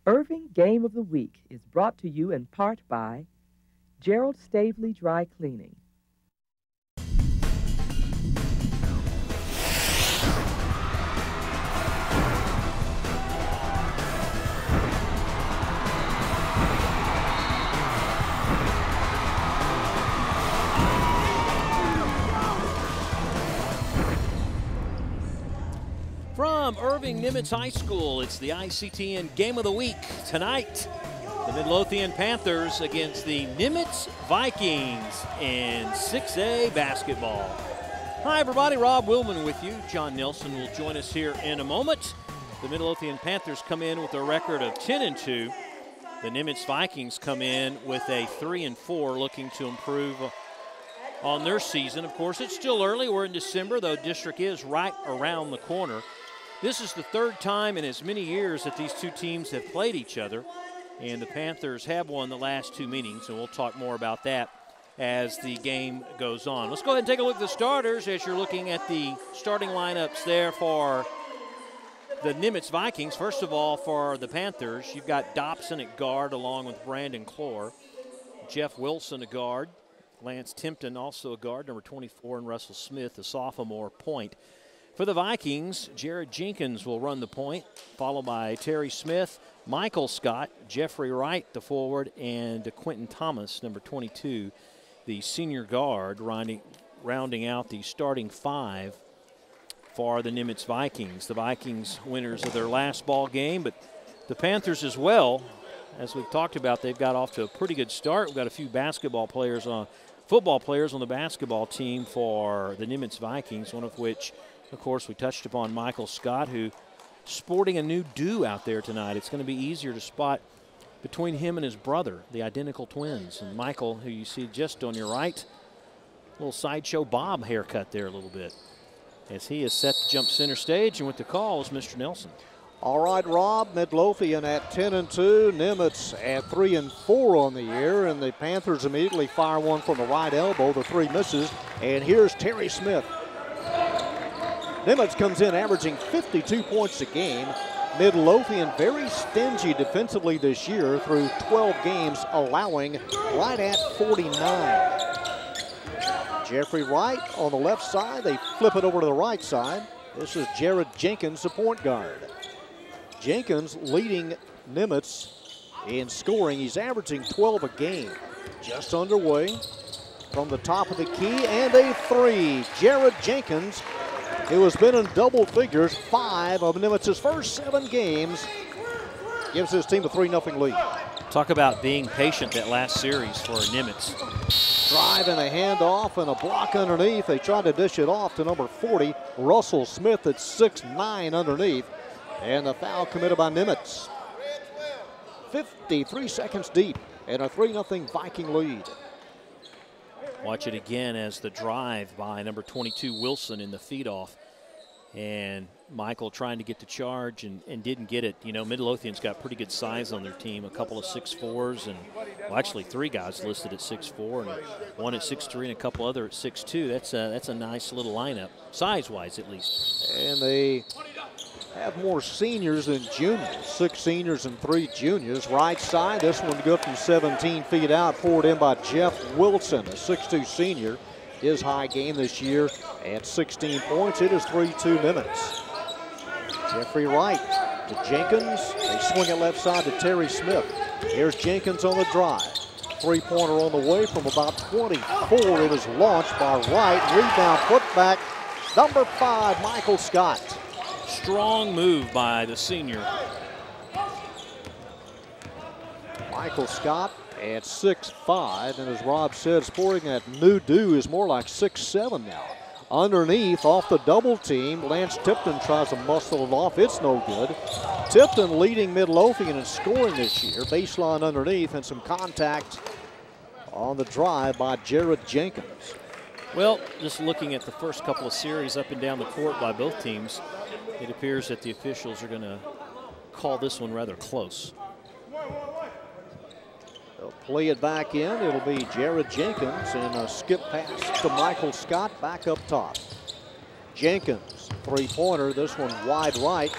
Irving Game of the Week is brought to you in part by Gerald Stavely Dry Cleaning. From Irving Nimitz High School, it's the ICTN Game of the Week. Tonight, the Midlothian Panthers against the Nimitz Vikings in 6A basketball. Hi, everybody. Rob Willman with you. John Nelson will join us here in a moment. The Midlothian Panthers come in with a record of 10-2. The Nimitz Vikings come in with a 3-4, looking to improve on their season. Of course, it's still early. We're in December, though district is right around the corner. This is the third time in as many years that these two teams have played each other, and the Panthers have won the last two meetings, and we'll talk more about that as the game goes on. Let's go ahead and take a look at the starters as you're looking at the starting lineups there for the Nimitz Vikings. First of all, for the Panthers, you've got Dobson at guard along with Brandon Clore, Jeff Wilson a guard, Lance Timpton also a guard, number 24, and Russell Smith, a sophomore, point. For the Vikings, Jared Jenkins will run the point, followed by Terry Smith, Michael Scott, Jeffrey Wright, the forward, and Quentin Thomas, number 22, the senior guard, rounding out the starting five for the Nimitz Vikings. The Vikings winners of their last ball game, but the Panthers as well. As we've talked about, they've got off to a pretty good start. We've got a few football players on the basketball team for the Nimitz Vikings, one of which, of course, we touched upon Michael Scott, who sporting a new do out there tonight. It's going to be easier to spot between him and his brother, the identical twins. And Michael, who you see just on your right, little sideshow Bob haircut there a little bit, as he is set to jump center stage. And with the call is Mr. Nelson. All right, Rob, Midlothian at 10-2, Nimitz at 3-4 on the year, and the Panthers immediately fire one from the right elbow. The three misses, and here's Terry Smith. Nimitz comes in averaging 52 points a game. Midlothian very stingy defensively this year through 12 games, allowing right at 49. Jeffrey Wright on the left side. They flip it over to the right side. This is Jared Jenkins, the point guard. Jenkins leading Nimitz in scoring. He's averaging 12 a game. Just underway from the top of the key, and a three. Jared Jenkins, who has been in double figures 5 of Nimitz's first 7 games, gives his team a 3-0 lead. Talk about being patient that last series for Nimitz. Drive and a handoff and a block underneath. They tried to dish it off to number 40, Russell Smith, at 6'9" underneath. And the foul committed by Nimitz. 53 seconds deep and a 3-0 Viking lead. Watch it again as the drive by number 22 Wilson in the feed off. And Michael trying to get the charge and didn't get it. You know, Midlothian's got pretty good size on their team. A couple of 6'4"s, and well, actually 3 guys listed at 6'4", and one at 6'3", and a couple other at 6'2". That's a nice little lineup, size-wise at least. And they have more seniors than juniors. 6 seniors and 3 juniors. Right side, this one good from 17 feet out, poured in by Jeff Wilson, a 6'2" senior. His high game this year at 16 points. It is 3-2 Nimitz. Jeffrey Wright to Jenkins. They swing it left side to Terry Smith. Here's Jenkins on the drive. Three-pointer on the way from about 24. It is launched by Wright. Rebound, putback. Number 5, Michael Scott. Strong move by the senior. Michael Scott at 6'5", and as Rob said, sporting that new do is more like 6'7" now. Underneath, off the double team, Lance Tipton tries to muscle it off. It's no good. Tipton leading Midlothian in scoring this year. Baseline underneath, and some contact on the drive by Jared Jenkins. Well, just looking at the first couple of series up and down the court by both teams, it appears that the officials are going to call this one rather close. They'll play it back in. It'll be Jared Jenkins, and a skip pass to Michael Scott back up top. Jenkins, three-pointer, this one wide right,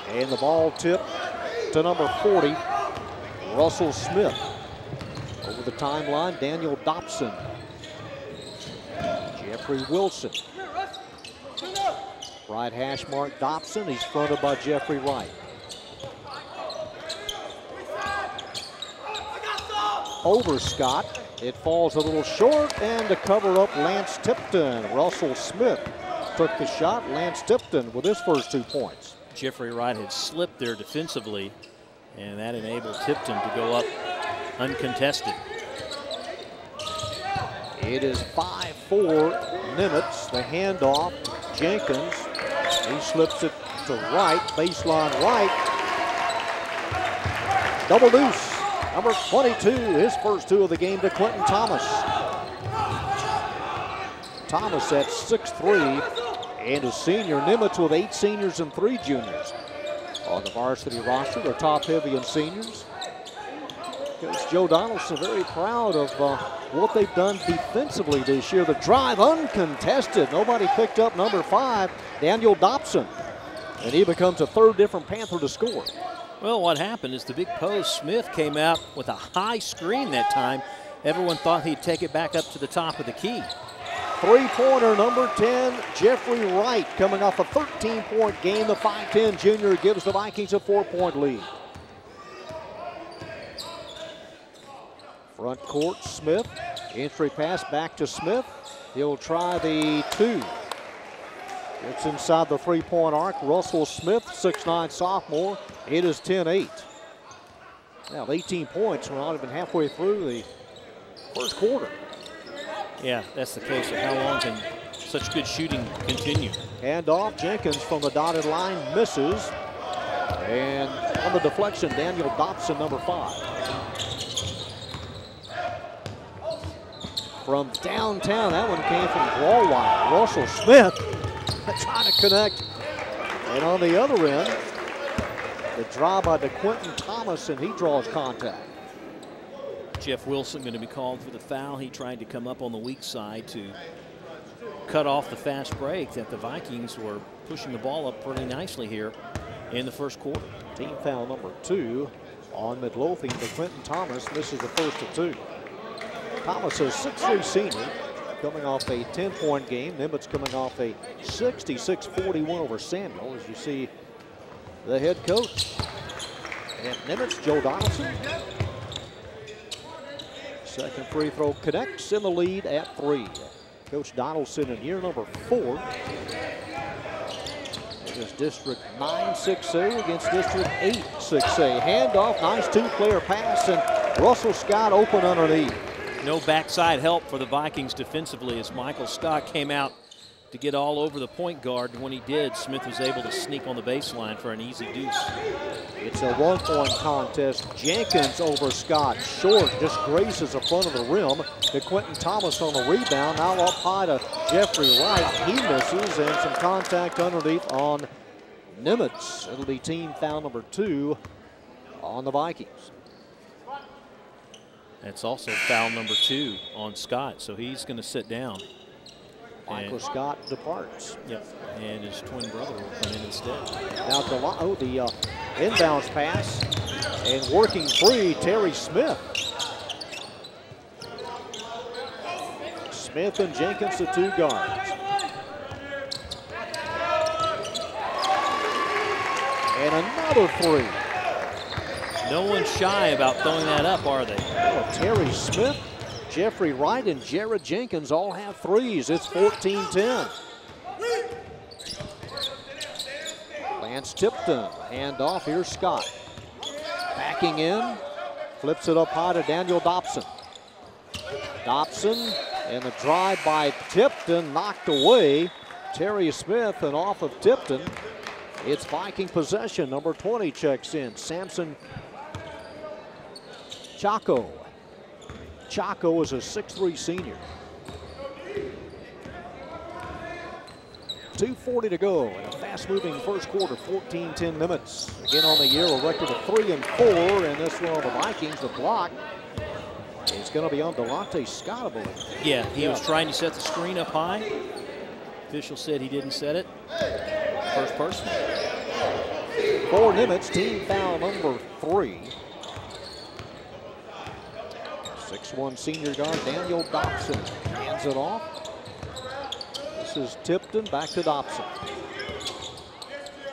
and the ball tip to number 40, Russell Smith. Over the timeline, Daniel Dobson. Jeffrey Wilson. Right hash mark Dobson. He's fronted by Jeffrey Wright. Over Scott. It falls a little short, and to cover up Lance Tipton. Russell Smith took the shot. Lance Tipton with his first 2 points. Jeffrey Wright had slipped there defensively, and that enabled Tipton to go up uncontested. It is 5-4 Nimitz. The handoff, Jenkins. He slips it to Wright, baseline Wright. Double deuce. Number 22, his first 2 of the game to Quentin Thomas. Thomas at 6'3", and a senior. Nimitz with 8 seniors and 3 juniors on the varsity roster. They're top heavy in seniors. Coach Joe Donaldson very proud of what they've done defensively this year. The drive uncontested. Nobody picked up number 5, Daniel Dobson. And he becomes a 3rd different Panther to score. Well, what happened is the big post, Smith came out with a high screen that time. Everyone thought he'd take it back up to the top of the key. 3-pointer, number 10, Jeffrey Wright, coming off a 13-point game. The 5'10 junior gives the Vikings a 4-point lead. Front court, Smith. Entry pass back to Smith. He'll try the 2. It's inside the 3-point arc. Russell Smith, 6'9 sophomore. It is 10-8. Now 18 points. We're not even halfway through the first quarter. Yeah, that's the case. How long can such good shooting continue? Handoff, Jenkins from the dotted line misses. And on the deflection, Daniel Dobson, number 5. From downtown, that one came from Galway. Russell Smith trying to connect. And on the other end, the draw by Quentin Thomas, and he draws contact. Jeff Wilson going to be called for the foul. He tried to come up on the weak side to cut off the fast break that the Vikings were pushing the ball up pretty nicely here in the first quarter. Team foul number 2 on Midlothian. But Quentin Thomas misses the first of 2. Thomas is 6'3 senior, coming off a 10-point game. Nimitz coming off a 66-41 over Samuel, as you see the head coach. And Nimitz, Joe Donaldson. Second free throw connects, in the lead at 3. Coach Donaldson in year number 4. It is District 9 6A against District 8 6A. Handoff, nice 2-player pass, and Russell Scott open underneath. No backside help for the Vikings defensively as Michael Scott came out to get all over the point guard. When he did, Smith was able to sneak on the baseline for an easy deuce. It's a 1-point contest. Jenkins over Scott. Short, just graces the front of the rim. To Quentin Thomas on the rebound. Now up high to Jeffrey Wright. He misses, and some contact underneath on Nimitz. It'll be team foul number 2 on the Vikings. That's also foul number 2 on Scott, so he's going to sit down. Michael Scott departs. Yep, and his twin brother will come in instead. Now the inbounds pass, and working free, Terry Smith. Smith and Jenkins, the 2 guards. And another 3. No one's shy about throwing that up, are they? Well, Terry Smith, Jeffrey Wright, and Jared Jenkins all have 3s. It's 14-10. Lance Tipton, handoff. Here's Scott. Backing in, flips it up high to Daniel Dobson. Dobson, and the drive by Tipton knocked away. Terry Smith, and off of Tipton. It's Viking possession. Number 20 checks in. Samson Chaco. Chaco is a 6'3 senior. 2:40 to go in a fast-moving first quarter. 14-10 Nimitz. Again on the year, a record of 3-4, and this one on the Vikings. The block is going to be on Delonte Scott, I believe. Yeah, he was trying to set the screen up high. Official said he didn't set it. First person. for Nimitz, team foul number 3. 6'1" senior guard Daniel Dobson hands it off. This is Tipton, back to Dobson.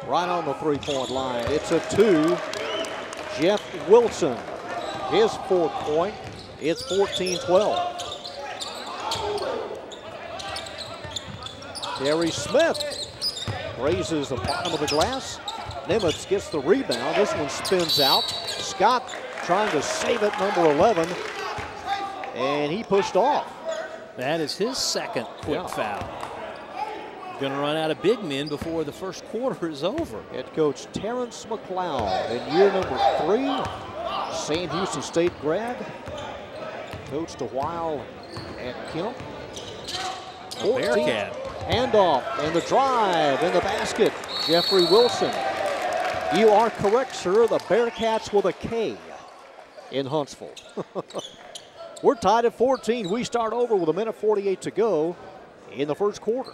Right on the three-point line. It's a 2. Jeff Wilson, his 4th point. It's 14-12. Terry Smith raises the bottom of the glass. Nimitz gets the rebound. This one spins out. Scott trying to save it, number 11. And he pushed off. That is his 2nd quick foul. Going to run out of big men before the first quarter is over. Head coach Terrence McLeod in year number 3. Sam Houston State grad. Coached a while at Kemp. Bearcat. Handoff and the drive in the basket. Jeffrey Wilson. You are correct, sir. The Bearcats with a K in Huntsville. We're tied at 14. We start over with 1:48 to go in the first quarter.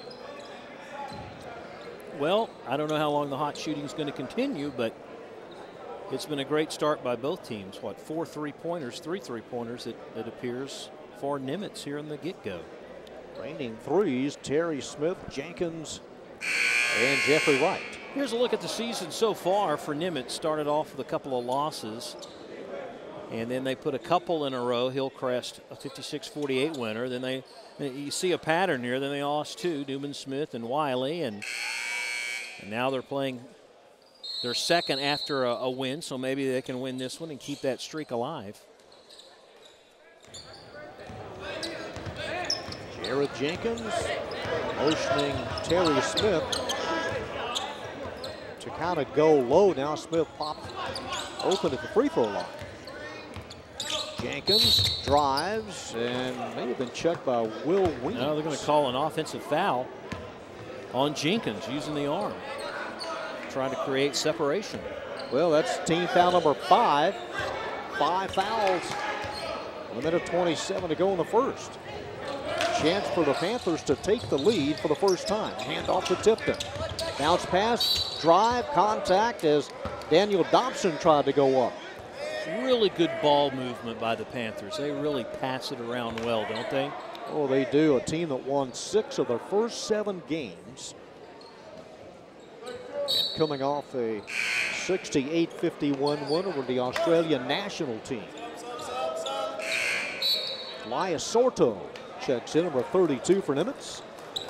Well, I don't know how long the hot shooting is going to continue, but it's been a great start by both teams. What, 4 3-pointers, 3 3-pointers, it appears, for Nimitz here in the get-go. Raining threes, Terry Smith, Jenkins, and Jeffrey Wright. Here's a look at the season so far for Nimitz. Started off with a couple of losses, and then they put a couple in a row. Hillcrest, a 56-48 winner. Then you see a pattern here. Then they lost 2, Newman Smith and Wiley, and now they're playing their 2nd after a win, so maybe they can win this one and keep that streak alive. Jared Jenkins motioning Terry Smith to kind of go low. Now Smith pops open at the free throw line. Jenkins drives and may have been checked by Will Weems. No, they're going to call an offensive foul on Jenkins using the arm, trying to create separation. Well, that's team foul number 5. 5 fouls. 1:27 to go in the first. Chance for the Panthers to take the lead for the first time. Hand off to Tipton. Bounce pass, drive, contact as Daniel Dobson tried to go up. Really good ball movement by the Panthers. They really pass it around well, don't they? Oh, they do. A team that won 6 of their first 7 games. And coming off a 68-51 win over the Australian national team. Elias Sorto checks in, number 32 for Nimitz.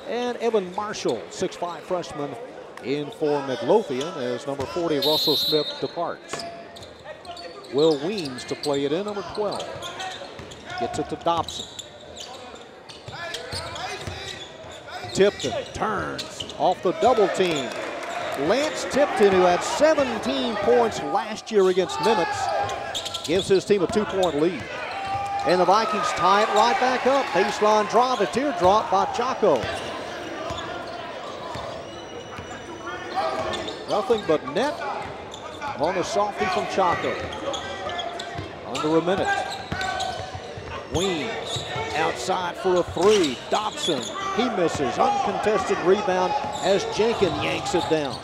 And Evan Marshall, 6'5" freshman, in for Midlothian as number 40, Russell Smith, departs. Will Weems to play it in, number 12. Gets it to Dobson. Tipton turns off the double team. Lance Tipton, who had 17 points last year against Nimitz, gives his team a 2-point lead. And the Vikings tie it right back up. Baseline drive, a teardrop by Chaco. Nothing but net on the softie from Chaco. Under a minute. Weems outside for a 3. Dobson, he misses. Uncontested rebound as Jenkins yanks it down.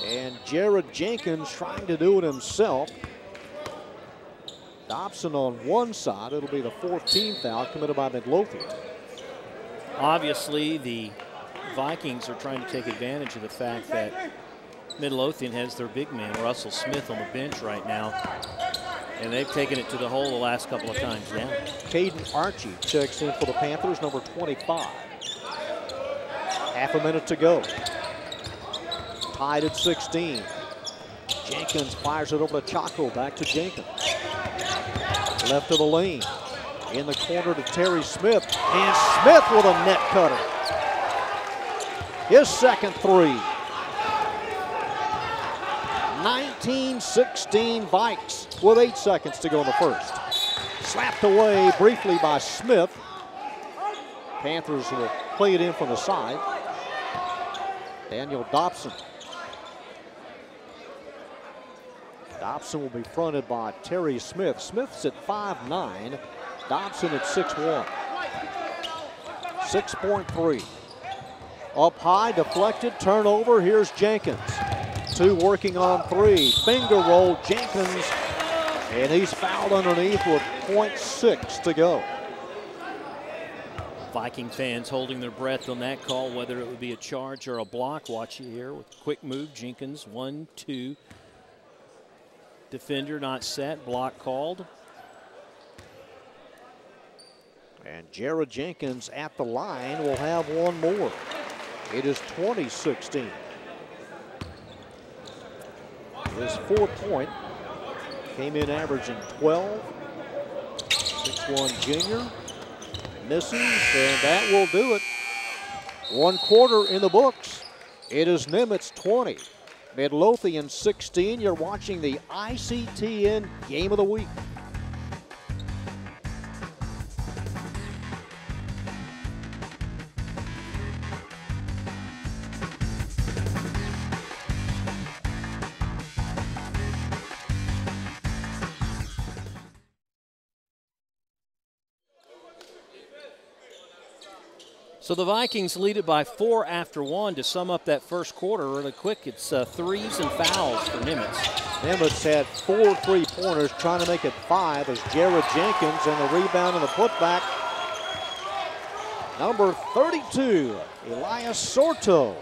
And Jared Jenkins trying to do it himself. Dobson on one side. It'll be the 4th team foul committed by Midlothian. Obviously, the Vikings are trying to take advantage of the fact that Midlothian has their big man, Russell Smith, on the bench right now. And they've taken it to the hole the last couple of times down. Caden Archie checks in for the Panthers, number 25. Half a minute to go. Tied at 16. Jenkins fires it over to Chaco, back to Jenkins. Left of the lane. In the corner to Terry Smith. And Smith with a net cutter. His second 3. 19-16 Vikes with 8 seconds to go in the first. Slapped away briefly by Smith. Panthers will play it in from the side. Daniel Dobson. Dobson will be fronted by Terry Smith. Smith's at 5'9", Dobson at 6'1". 6.3. Up high, deflected, turnover. Here's Jenkins. Two working on three. Finger roll, Jenkins, and he's fouled underneath with .6 to go. Viking fans holding their breath on that call, whether it would be a charge or a block. Watch it here with quick move. Jenkins, 1-2. Defender not set, block called. And Jared Jenkins at the line will have one more. It is 20-16. His 4-point came in averaging 12. 6'1" junior. Misses, and that will do it. 1 quarter in the books. It is Nimitz 20, Midlothian 16. You're watching the ICTN Game of the Week. So the Vikings lead it by 4 after 1. To sum up that first quarter really quick, it's threes and fouls for Nimitz. Nimitz had 4 3-pointers, trying to make it 5 as Jared Jenkins and the rebound and the putback. Number 32, Elias Sorto.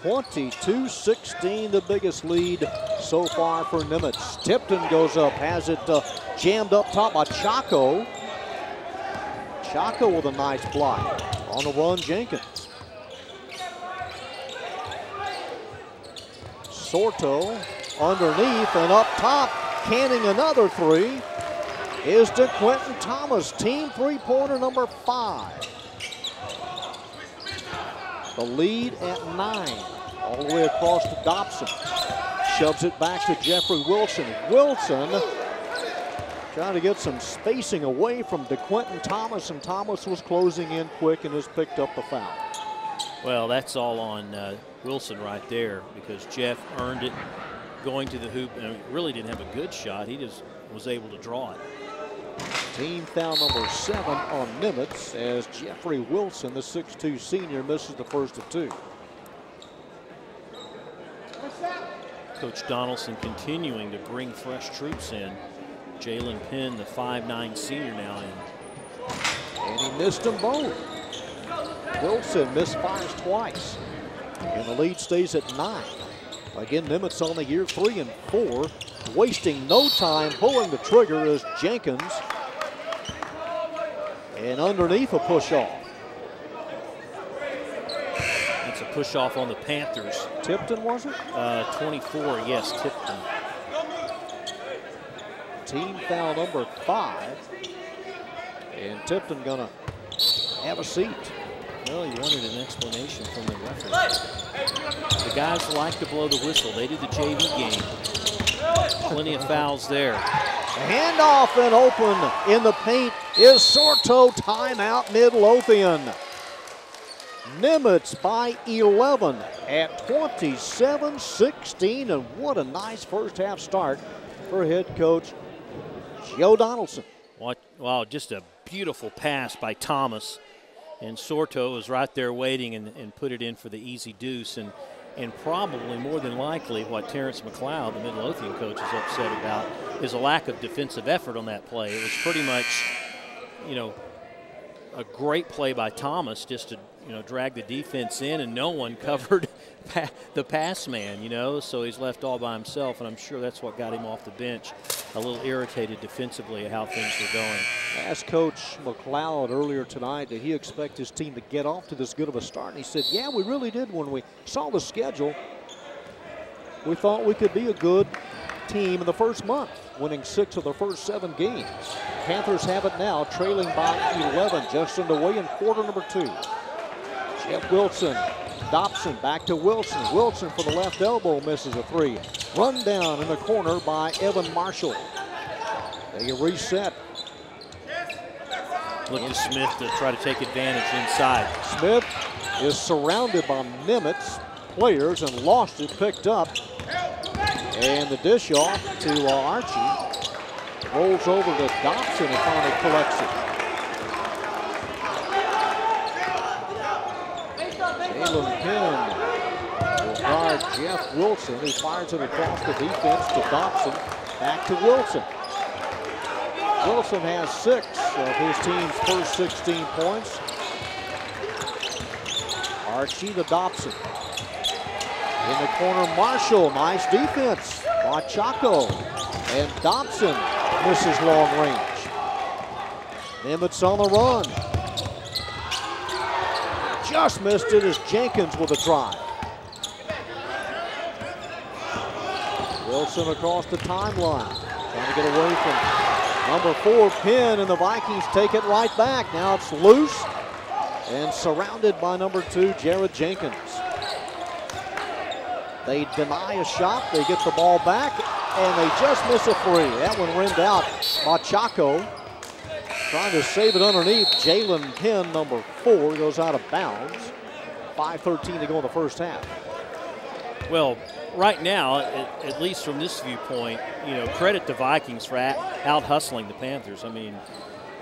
22-16, the biggest lead so far for Nimitz. Tipton goes up, has it jammed up top by Chaco. Chaco with a nice block. On the run, Jenkins. Sorto underneath and up top, canning another three, is DeQuentin Thomas, team 3-pointer number 5. The lead at 9, all the way across to Dobson. Shoves it back to Jeffrey Wilson. Wilson trying to get some spacing away from DeQuentin Thomas, and Thomas was closing in quick and has picked up the foul. Well, that's all on Wilson right there, because Jeff earned it going to the hoop and really didn't have a good shot. He just was able to draw it. Team foul number 7 on Nimitz as Jeffrey Wilson, the 6'2 senior, misses the first of 2. Coach Donaldson continuing to bring fresh troops in. Jalen Penn, the 5'9 senior now in. And he missed them both. Wilson misfires twice. And the lead stays at 9. Again, Nimitz on the year 3 and 4. Wasting no time, pulling the trigger is Jenkins. And underneath a push off. That's a push off on the Panthers. Tipton, was it? 24, yes, Tipton. Team foul number 5. And Tipton gonna have a seat. Well, you wanted an explanation from the referee. The guys like to blow the whistle. They did the JV game. Plenty of fouls there. Handoff and open in the paint is Sorto. Timeout Midlothian. Nimitz by 11 at 27-16, and what a nice first half start for head coach Joe Donaldson. Wow, just a beautiful pass by Thomas. And Sorto was right there waiting and put it in for the easy deuce. And probably more than likely what Terrence McLeod, the Midlothian coach, is upset about is a lack of defensive effort on that play. It was pretty much, a great play by Thomas just to, drag the defense in, and no one covered the pass man, so he's left all by himself, and I'm sure that's what got him off the bench, a little irritated defensively at how things were going. Asked Coach McLeod earlier tonight, did he expect his team to get off to this good of a start? And he said, yeah, we really did. When we saw the schedule, we thought we could be a good team in the first month, winning 6 of their first 7 games. Panthers have it now, trailing by 11, just underway in quarter number 2. Jeff Wilson, Dobson back to Wilson. Wilson for the left elbow misses a 3. Run down in the corner by Evan Marshall. They reset. Look to Smith to try to take advantage inside. Smith is surrounded by Nimitz players and lost it, picked up. And the dish off to Archie. Rolls over to Dobson and finally collects it. Jalen Penn will guard Jeff Wilson, who fires it across the defense to Dobson. Back to Wilson. Wilson has 6 of his team's first 16 points. Archie to Dobson. In the corner, Marshall. Nice defense by Chaco. And Dobson misses long range. Nimitz on the run. Just missed it as Jenkins with a drive. Wilson across the timeline. Trying to get away from number 4, Penn, and the Vikings take it right back. Now it's loose and surrounded by number 2, Jared Jenkins. They deny a shot. They get the ball back, and they just miss a 3. That one rimmed out by Chaco. Trying to save it underneath. Jalen Penn, number 4, goes out of bounds. 5:13 to go in the first half. Well, right now, at least from this viewpoint, you know, credit to Vikings for out-hustling the Panthers. I mean,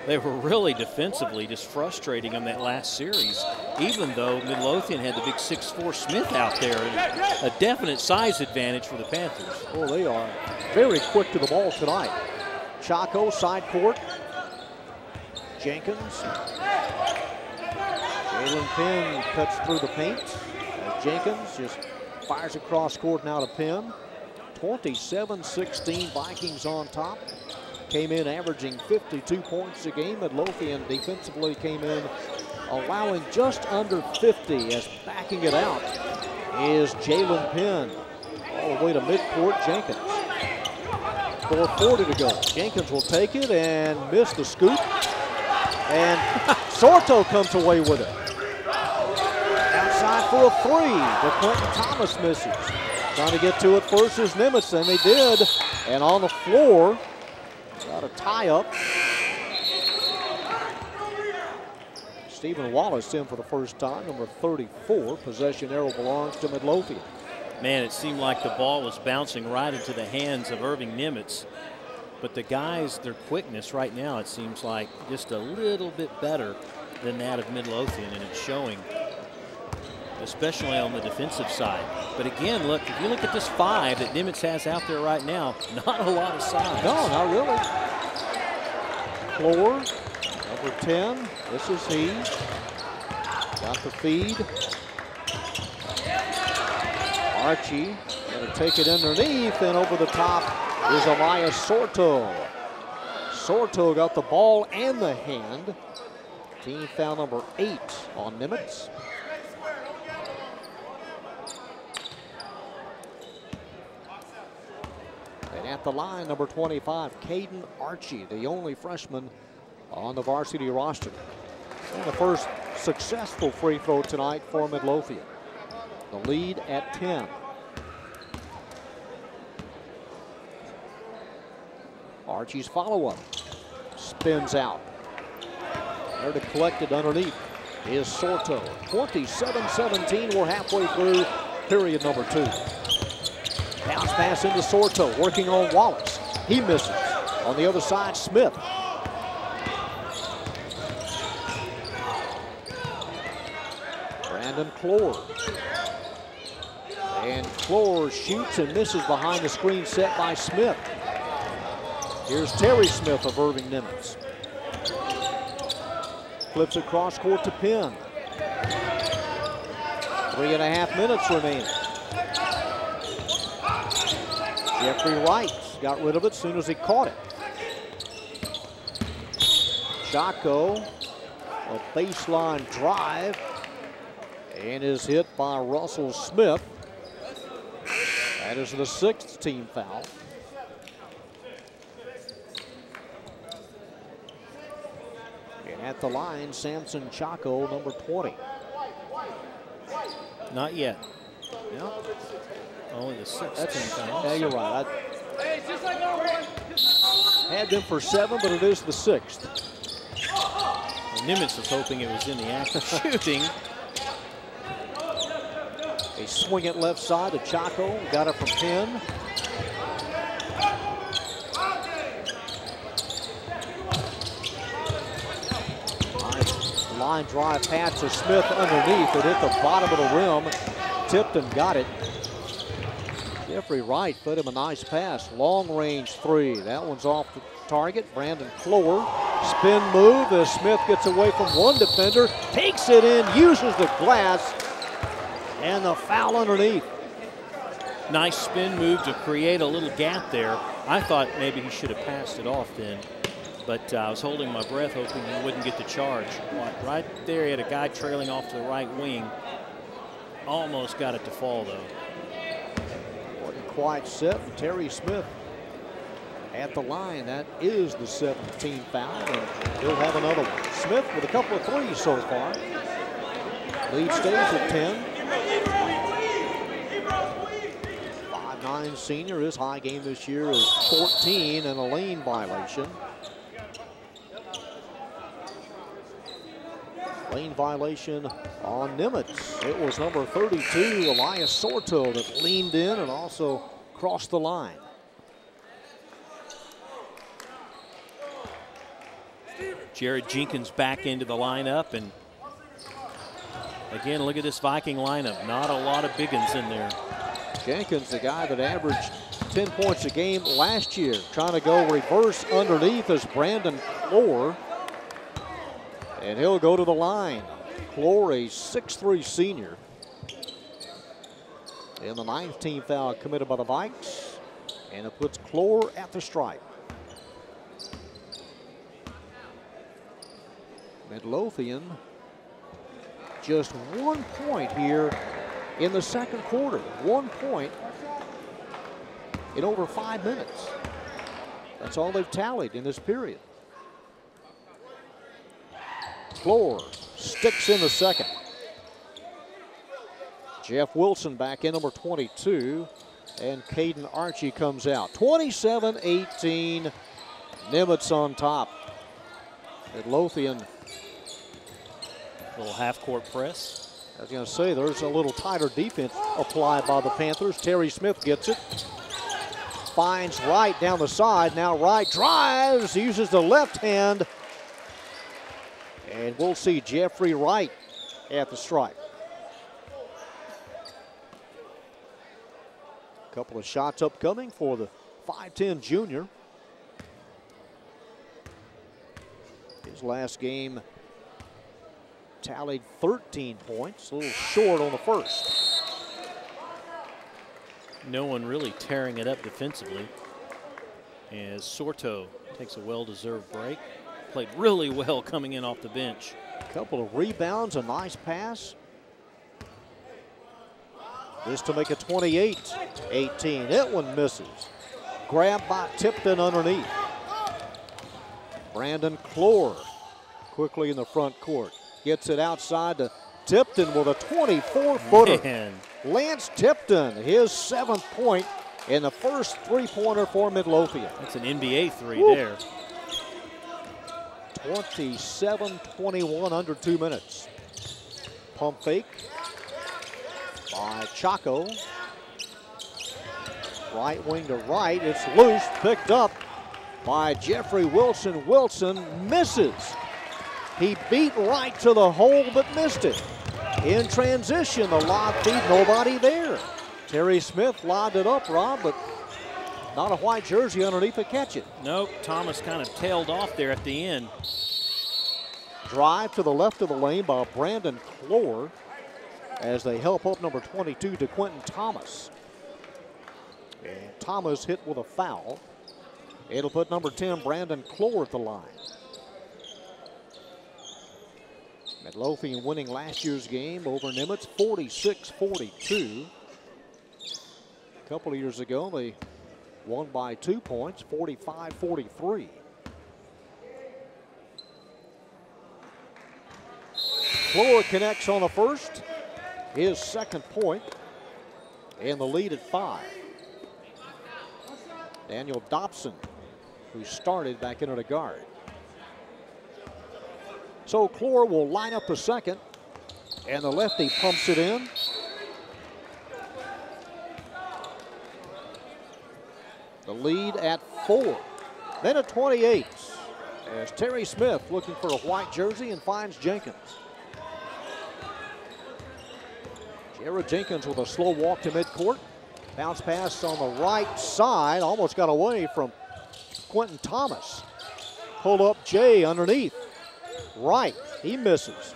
they were really defensively just frustrating them that last series, even though Midlothian had the big 6'4" Smith out there, and a definite size advantage for the Panthers. Well, they are very quick to the ball tonight. Chaco, side court. Jenkins. Jalen Penn cuts through the paint. Jenkins just fires across court now to Penn. 27-16, Vikings on top. Came in averaging 52 points a game. Midlothian defensively came in allowing just under 50, as backing it out is Jalen Penn. All the way to midcourt, Jenkins. 4:40 to go. Jenkins will take it and miss the scoop. And Sorto comes away with it. Outside for a 3, but Quentin Thomas misses. Trying to get to it first is Nimitz, and they did. And on the floor, got a tie-up. Stephen Wallace in for the first time, number 34. Possession arrow belongs to Midlothian. Man, it seemed like the ball was bouncing right into the hands of Irving Nimitz. But the guys, their quickness right now, it seems like just a little bit better than that of Midlothian, and it's showing, especially on the defensive side. But again, look, if you look at this 5 that Nimitz has out there right now, not a lot of size. No, not really. Floor, number 10, this is he. Got the feed. Archie gonna take it underneath, and over the top is Elias Sorto. Sorto got the ball and the hand. Team foul number 8 on Nimitz. And at the line, number 25, Caden Archie, the only freshman on the varsity roster. And the first successful free throw tonight for Midlothian. The lead at 10. Archie's follow-up. Spins out. There to collect it underneath is Sorto. 27-17, we're halfway through period number 2. Bounce pass into Sorto, working on Wallace. He misses. On the other side, Smith. Brandon Clore. And Clore shoots and misses behind the screen set by Smith. Here's Terry Smith of Irving Nimitz. Flips across court to Penn. 3.5 minutes remaining. Jeffrey Wright got rid of it as soon as he caught it. Chaco, a baseline drive, and is hit by Russell Smith. That is the 6th team foul. And at the line, Samson Chaco, number 20. Not yet. Yeah. Only the 6th team foul. Yeah, you're right. I had them for 7, but it is the 6th. Well, Nimitz was hoping it was in the act of shooting. They swing it left side to Chaco. Got it from Penn. Line drive pass to Smith underneath. It hit the bottom of the rim. Tipped and got it. Jeffrey Wright fed him a nice pass. Long range three. That one's off the target. Brandon Clower. Spin move as Smith gets away from one defender. Takes it in, uses the glass. And the foul underneath. Nice spin move to create a little gap there. I thought maybe he should have passed it off then. But I was holding my breath hoping he wouldn't get the charge. Right there, he had a guy trailing off to the right wing. Almost got it to fall, though. Wasn't quite set. Terry Smith at the line. That is the 17th foul, and he'll have another one. Smith with a couple of threes so far. Lead stays at 10. 5'9" senior. His high game this year is 14 and a lane violation. Lane violation on Nimitz. It was number 32, Elias Sorto, that leaned in and also crossed the line. Jared Jenkins back into the lineup, and again, look at this Viking lineup. Not a lot of big uns in there. Jenkins, the guy that averaged 10 points a game last year, trying to go reverse underneath is Brandon Clore. And he'll go to the line. Clore, a 6'3" senior. And the 9th team foul committed by the Vikes. And it puts Clore at the stripe. Midlothian just 1 point here in the second quarter. 1 point in over 5 minutes. That's all they've tallied in this period. Clore sticks in the second. Jeff Wilson back in, number 22. And Caden Archie comes out. 27-18. Nimitz on top. Midlothian. Little half-court press. I was going to say, there's a little tighter defense applied by the Panthers. Terry Smith gets it. Finds Wright down the side. Now Wright drives, uses the left hand. And we'll see Jeffrey Wright at the stripe. A couple of shots upcoming for the 5'10" junior. His last game tallied 13 points, a little short on the first. No one really tearing it up defensively as Sorto takes a well-deserved break. Played really well coming in off the bench. A couple of rebounds, a nice pass. This to make it 28-18. That one misses. Grabbed by Tipton underneath. Brandon Clore quickly in the front court. Gets it outside to Tipton with a 24-footer. Lance Tipton, his 7th point in the first three-pointer for Midlothian. That's an NBA three there. 27-21 under 2 minutes. Pump fake by Chaco. Right wing to right. It's loose, picked up by Jeffrey Wilson. Wilson misses. He beat Wright to the hole but missed it. In transition, the lob feed, nobody there. Terry Smith lobbed it up, Rob, but not a white jersey underneath to catch it. Nope, Thomas kind of tailed off there at the end. Drive to the left of the lane by Brandon Clore as they help up number 22 to Quentin Thomas. And Thomas hit with a foul. It'll put number 10 Brandon Clore at the line. Midlothian winning last year's game over Nimitz 46-42. A couple of years ago they won by 2 points, 45-43. Clore connects on the first, his 2nd point, and the lead at 5. Daniel Dobson, who started back into the guard. So Clore will line up the second, and the lefty pumps it in. The lead at 4. Then at 28, as Terry Smith looking for a white jersey and finds Jenkins. Jared Jenkins with a slow walk to midcourt. Bounce pass on the right side. Almost got away from Quentin Thomas. Pull up Jay underneath. Right. He misses.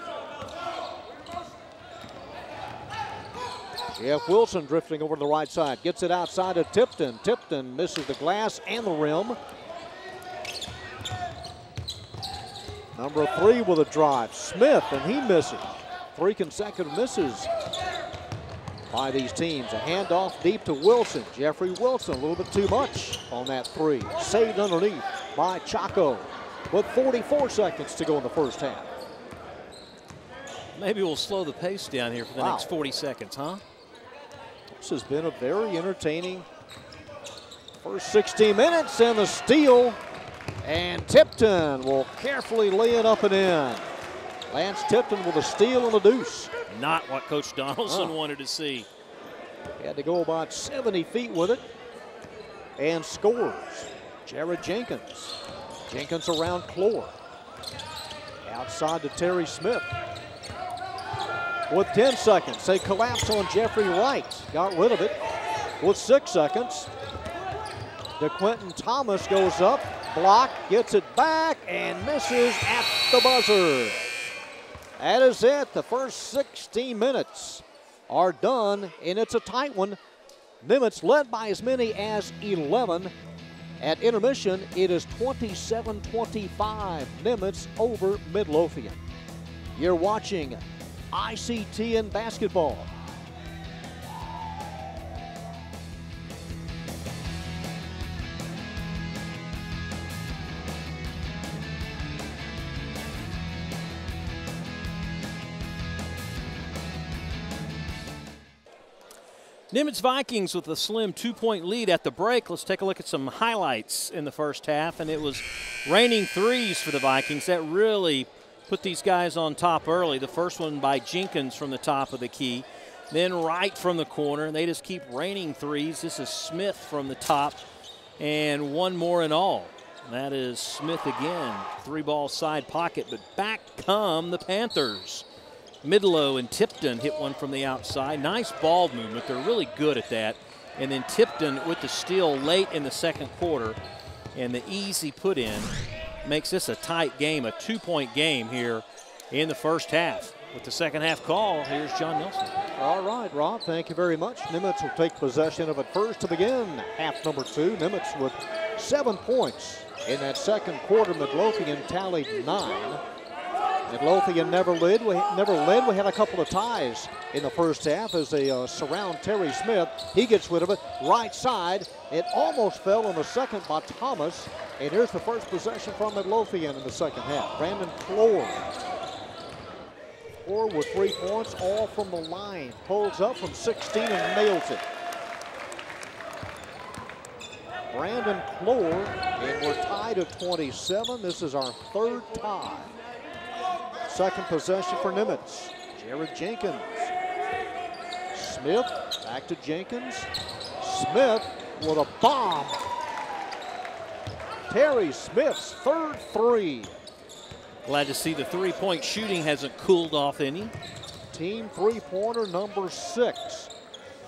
Jeff Wilson drifting over to the right side. Gets it outside of Tipton. Tipton misses the glass and the rim. Number 3 with a drive. Smith, and he misses. 3 consecutive misses by these teams. A handoff deep to Wilson. Jeffrey Wilson, a little bit too much on that 3. Saved underneath by Chaco. With 44 seconds to go in the first half. Maybe we'll slow the pace down here for the next 40 seconds, huh? This has been a very entertaining first 16 minutes, and the steal. And Tipton will carefully lay it up and in. Lance Tipton with a steal and a deuce. Not what Coach Donaldson wanted to see. He had to go about 70 feet with it and scores. Jared Jenkins. Jenkins around Clore. Outside to Terry Smith. With 10 seconds, they collapse on Jeffrey Wright. Got rid of it with 6 seconds. DeQuentin Thomas goes up, block, gets it back, and misses at the buzzer. That is it. The first 16 minutes are done, and it's a tight one. Nimitz led by as many as 11. At intermission, it is 27-25. Nimitz over Midlothian. You're watching ICT in basketball. Nimitz Vikings with a slim 2-point lead at the break. Let's take a look at some highlights in the first half, and it was raining threes for the Vikings. That really put these guys on top early. The first one by Jenkins from the top of the key, then right from the corner, and they just keep raining threes. This is Smith from the top, and one more in all. That is Smith again, 3-ball side pocket, but back come the Panthers. Midlow and Tipton hit one from the outside. Nice ball movement. They're really good at that. And then Tipton with the steal late in the second quarter, and the easy put in makes this a tight game, a 2-point game here in the first half. With the second half call, here's John Nelson. All right, Rob, thank you very much. Nimitz will take possession of it first to begin half number 2. Nimitz with 7 points in that second quarter. Midlothian tallied 9. Midlothian never led. We had a couple of ties in the first half as they surround Terry Smith. He gets rid of it. Right side. It almost fell on the second by Thomas. And here's the first possession from Midlothian in the second half. Brandon Clore. Clore with 3 points, all from the line. Pulls up from 16 and nails it. Brandon Clore, and we're tied at 27. This is our third tie. Second possession for Nimitz. Jared Jenkins. Smith, back to Jenkins. Smith with a bomb. Terry Smith's third 3. Glad to see the 3-point shooting hasn't cooled off any. Team 3-pointer number 6.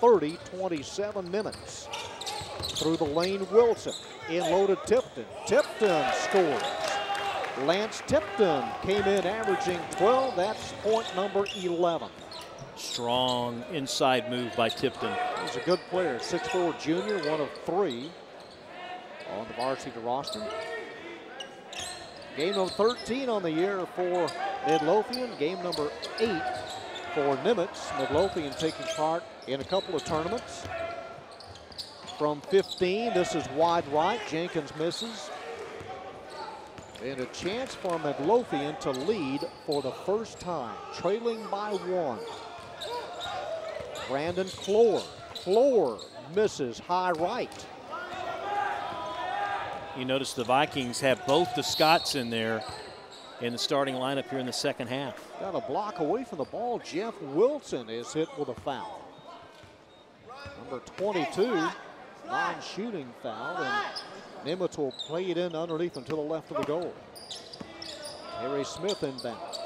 30-27 Nimitz. Through the lane, Wilson. In loaded Tipton. Tipton scores. Lance Tipton came in averaging 12. That's point number 11. Strong inside move by Tipton. He's a good player. 6'4" junior, 1 of 3 on the varsity roster. Game number 13 on the year for Midlothian. Game number 8 for Nimitz. Midlothian taking part in a couple of tournaments. From 15, this is wide right. Jenkins misses. And a chance for Midlothian to lead for the first time, trailing by 1. Brandon Clore. Clore misses high right. You notice the Vikings have both the Scotts in there in the starting lineup here in the second half. Got a block away from the ball. Jeff Wilson is hit with a foul. Number 22, non-shooting foul, and Nimitz will play it in underneath and to the left of the goal. Harry Smith inbounds.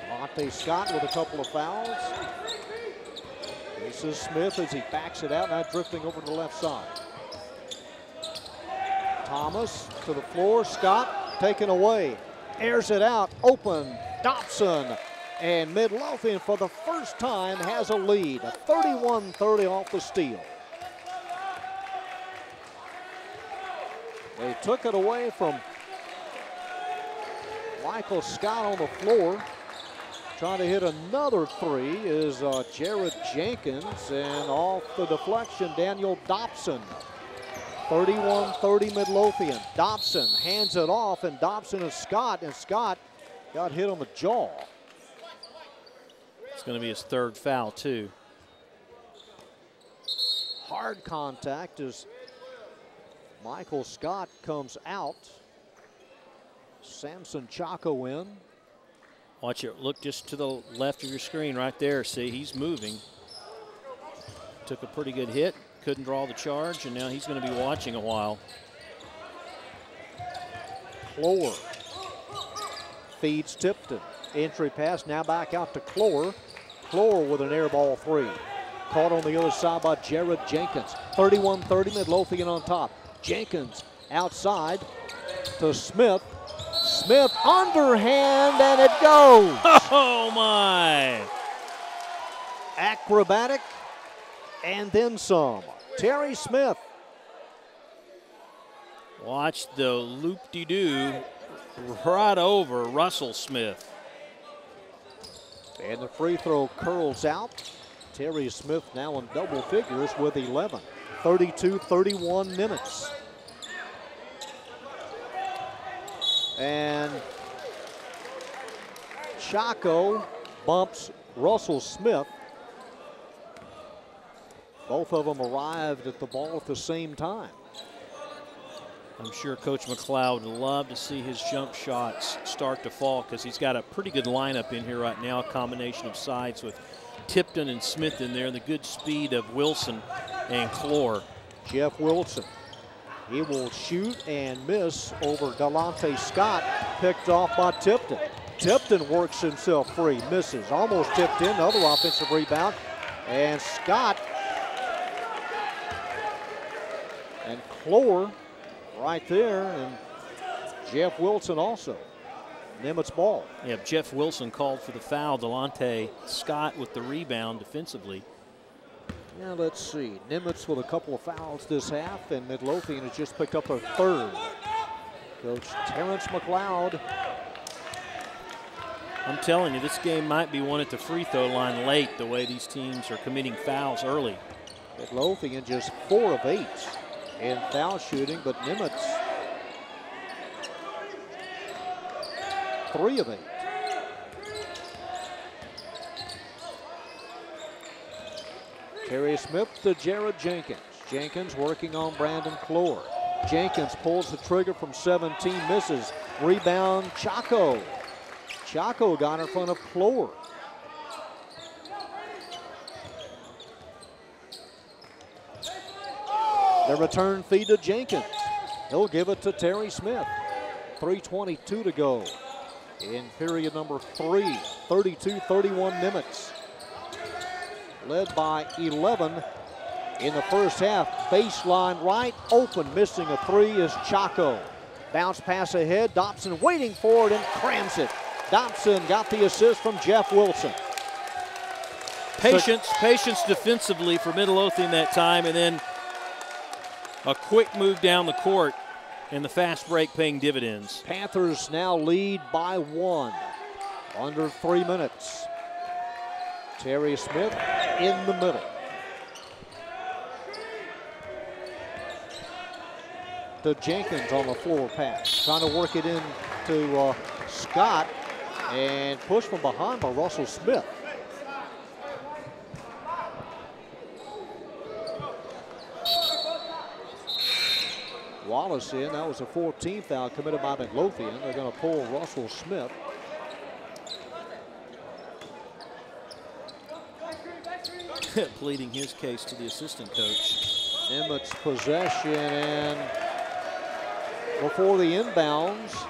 Monte Scott with a couple of fouls. This is Smith as he backs it out, now drifting over to the left side. Thomas to the floor, Scott taken away, airs it out, open, Dobson. And Midlothian for the first time has a lead, a 31-30 off the steal. They took it away from Michael Scott on the floor. Trying to hit another three is Jared Jenkins, and off the deflection, Daniel Dobson. 31-30 Midlothian. Dobson hands it off, and Dobson and Scott got hit on the jaw. It's going to be his third foul, too. Hard contact as Michael Scott comes out. Samson Chaco in. Watch it. Look just to the left of your screen right there. See, he's moving. Took a pretty good hit. Couldn't draw the charge, and now he's going to be watching a while. Clore feeds Tipton. Entry pass now back out to Clore. Clore with an air ball three. Caught on the other side by Jared Jenkins. 31-30 Midlothian on top. Jenkins outside to Smith. Smith underhand, and it goes. Oh, my. Acrobatic and then some. Terry Smith. Watch the loop-de-doo right over Russell Smith. And the free throw curls out. Terry Smith now in double figures with 11. 32-31 Nimitz. And Chaco bumps Russell Smith. Both of them arrived at the ball at the same time. I'm sure Coach McLeod would love to see his jump shots start to fall, because he's got a pretty good lineup in here right now, a combination of sides with Tipton and Smith in there, and the good speed of Wilson and Clore. Jeff Wilson, he will shoot and miss over Delonte Scott, picked off by Tipton. Tipton works himself free, misses, almost tipped in, another offensive rebound, and Scott and Clore right there, and Jeff Wilson also. Nimitz ball. Yeah, Jeff Wilson called for the foul. Delonte Scott with the rebound defensively. Now let's see. Nimitz with a couple of fouls this half, and Midlothian has just picked up their third. Coach Terrence McLeod. I'm telling you, this game might be won at the free throw line late, the way these teams are committing fouls early. Midlothian just 4 of 8 in foul shooting, but Nimitz 3 of 8. Terry Smith to Jared Jenkins. Jenkins working on Brandon Clore. Jenkins pulls the trigger from 17, misses. Rebound, Chaco. Chaco got in front of Clore. The return feed to Jenkins. He'll give it to Terry Smith. 3:22 to go in period number 3. 32-31 Nimitz. Led by 11 in the first half. Baseline right, open, missing a three is Chaco. Bounce pass ahead, Dobson waiting for it and crams it. Dobson got the assist from Jeff Wilson. Patience defensively for Midlothian that time, and then a quick move down the court, and the fast break paying dividends. Panthers now lead by 1. Under 3 minutes. Terry Smith in the middle. To Jenkins on the floor pass. Trying to work it into Scott, and pushed from behind by Russell Smith. Wallace in. That was a 14th foul committed by Midlothian. They're going to pull Russell Smith. Pleading his case to the assistant coach. Nimitz possession, and before the inbounds,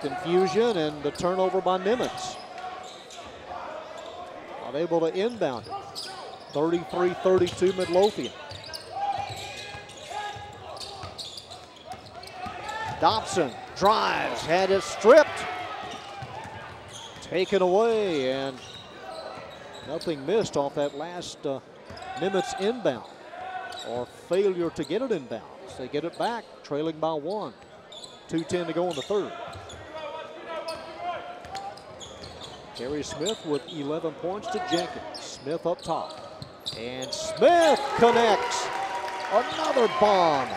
confusion and the turnover by Nimitz. Not able to inbound it. 33-32 Midlothian. Dobson drives, had it stripped. Taken away, and nothing missed off that last Nimitz inbound, or failure to get it inbounds. They get it back, trailing by 1. 2:10 to go in the third. Terry Smith with 11 points to Jenkins. Smith up top. And Smith connects. Another bomb.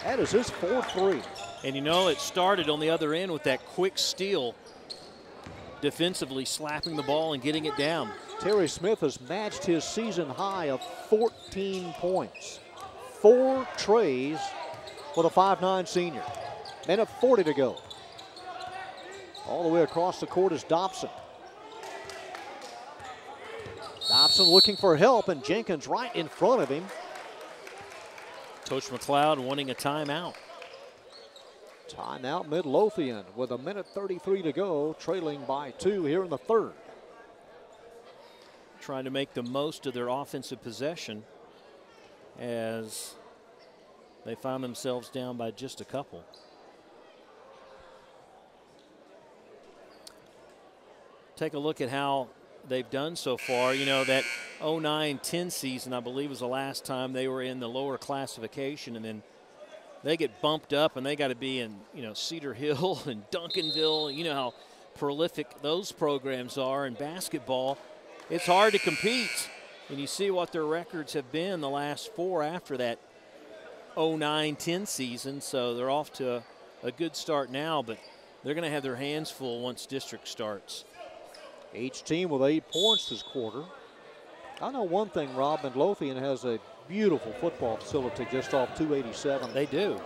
That is his 4th 3. And you know, it started on the other end with that quick steal, defensively slapping the ball and getting it down. Terry Smith has matched his season high of 14 points. 4 trays for the 5'9" senior. Minute 40 to go. All the way across the court is Dobson. Dobson looking for help, and Jenkins right in front of him. Coach McLeod wanting a timeout. Timeout Midlothian with a minute 33 to go, trailing by 2 here in the third. Trying to make the most of their offensive possession as they found themselves down by just a couple. Take a look at how they've done so far. You know, that 09-10 season, I believe, was the last time they were in the lower classification, and then they get bumped up and they got to be in, you know, Cedar Hill and Duncanville. You know how prolific those programs are in basketball. It's hard to compete, and you see what their records have been the last 4 after that 09-10 season, so they're off to a good start now, but they're going to have their hands full once district starts. Each team with 8 points this quarter. I know one thing, Rob, Midlothian has a beautiful football facility just off 287. They do.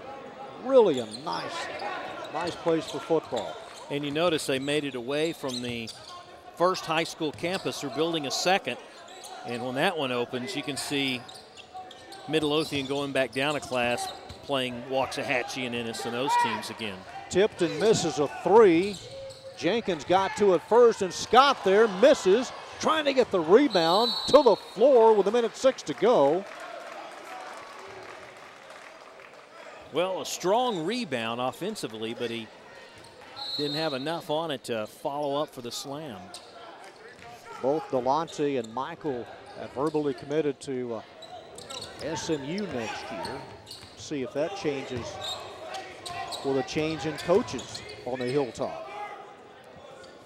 Really a nice place for football. And you notice they made it away from the first high school campus. They're building a second, and when that one opens, you can see Midlothian going back down a class, playing Waxahachie and Ennis and those teams again. Tipped and misses a 3. Jenkins got to it first, and Scott there misses, trying to get the rebound to the floor with a minute 6 to go. Well, a strong rebound offensively, but he didn't have enough on it to follow up for the slam. Both Delonte and Michael have verbally committed to SMU next year. See if that changes with a change in coaches on the Hilltop.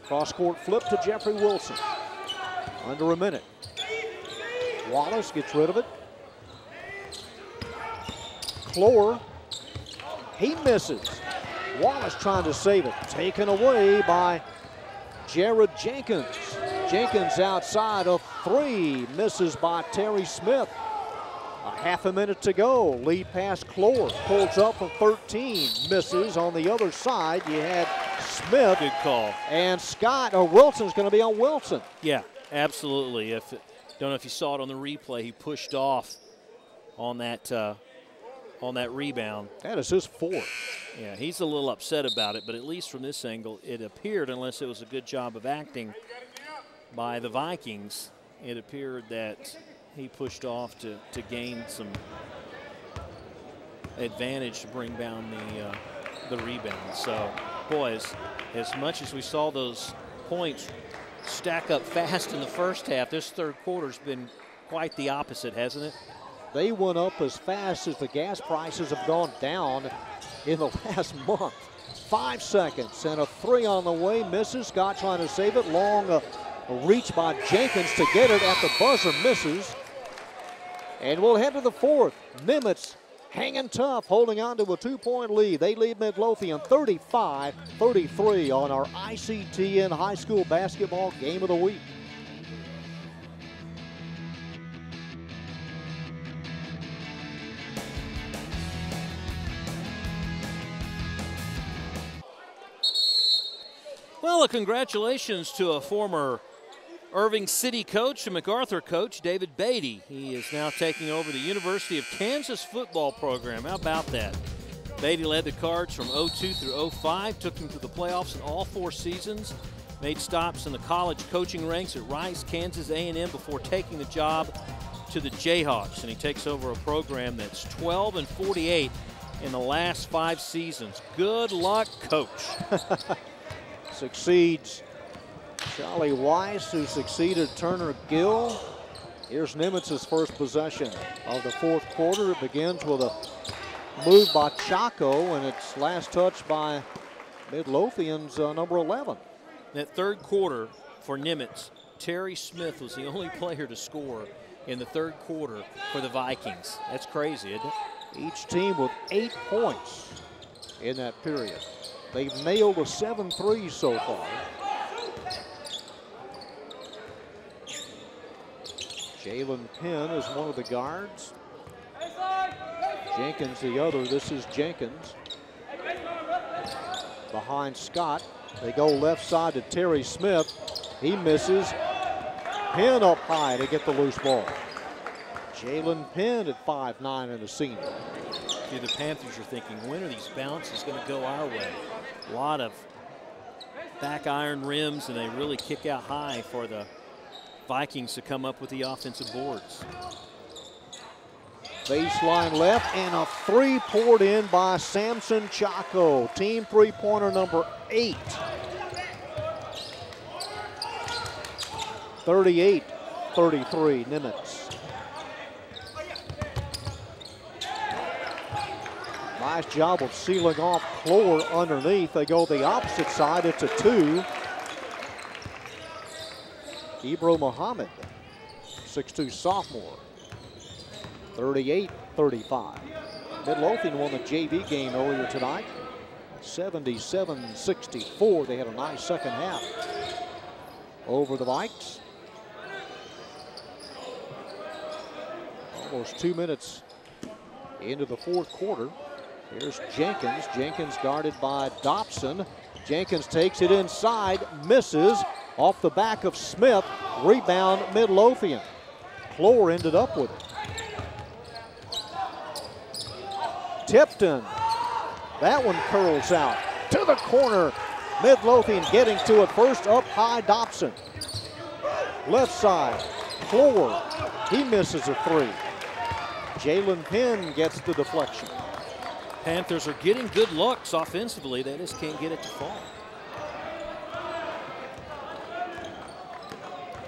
Cross-court flip to Jeffrey Wilson. Under a minute. Wallace gets rid of it. Clore. He misses. Wallace trying to save it. Taken away by Jared Jenkins. Jenkins outside of 3. Misses by Terry Smith. A half a minute to go. Lead pass Clore. Pulls up from 13. Misses. On the other side, you had Smith. Good call. And Scott, or Wilson's going to be on Wilson. Yeah, absolutely. Don't know if you saw it on the replay. He pushed off on that rebound. That is his 4th. Yeah, he's a little upset about it, but at least from this angle, it appeared, unless it was a good job of acting by the Vikings, it appeared that he pushed off to gain some advantage to bring down the rebound. So, boys, as much as we saw those points stack up fast in the first half, this third quarter's been quite the opposite, hasn't it? They went up as fast as the gas prices have gone down in the last month. 5 seconds and a 3 on the way. Misses. Scott trying to save it. Long a reach by Jenkins to get it at the buzzer. Misses. And we'll head to the 4th. Nimitz hanging tough, holding on to a 2-point lead. They lead Midlothian 35-33 on our ICTN High School Basketball Game of the Week. Well, congratulations to a former Irving City coach and MacArthur coach, David Beatty. He is now taking over the University of Kansas football program. How about that? Beatty led the Cards from 02 through 05, took them to the playoffs in all 4 seasons, Made stops in the college coaching ranks at Rice, Kansas A&M before taking the job to the Jayhawks. And he takes over a program that's 12-48 in the last 5 seasons. Good luck, Coach. Succeeds Charlie Weiss, who succeeded Turner Gill. Here's Nimitz's first possession of the 4th quarter. It begins with a move by Chaco, and it's last touched by Midlothian's number 11. That 3rd quarter for Nimitz, Terry Smith was the only player to score in the 3rd quarter for the Vikings. That's crazy, isn't it? Each team with 8 points in that period. They've nailed a 7-3 so far. Jalen Penn is one of the guards. Jenkins the other. This is Jenkins. Behind Scott. They go left side to Terry Smith. He misses. Penn up high to get the loose ball. Jalen Penn at 5'9" and a senior. See, the Panthers are thinking, when are these bounces going to go our way? A lot of back iron rims, and they really kick out high for the Vikings to come up with the offensive boards. Baseline left, and a 3 poured in by Samson Chaco. Team 3-pointer number 8. 38-33 Nimitz. Nice job of sealing off Clore underneath. They go the opposite side. It's a 2. Ibro Muhammad, 6'2" sophomore. 38-35. Midlothian won the JV game earlier tonight. 77-64. They had a nice second half over the Vikes. Almost 2 minutes into the 4th quarter. Here's Jenkins. Jenkins guarded by Dobson. Jenkins takes it inside, misses off the back of Smith. Rebound Midlothian. Clore ended up with it. Tipton. That one curls out to the corner. Midlothian getting to it first. Up high, Dobson. Left side, Clore. He misses a 3. Jalen Penn gets the deflection. Panthers are getting good looks offensively. They just can't get it to fall.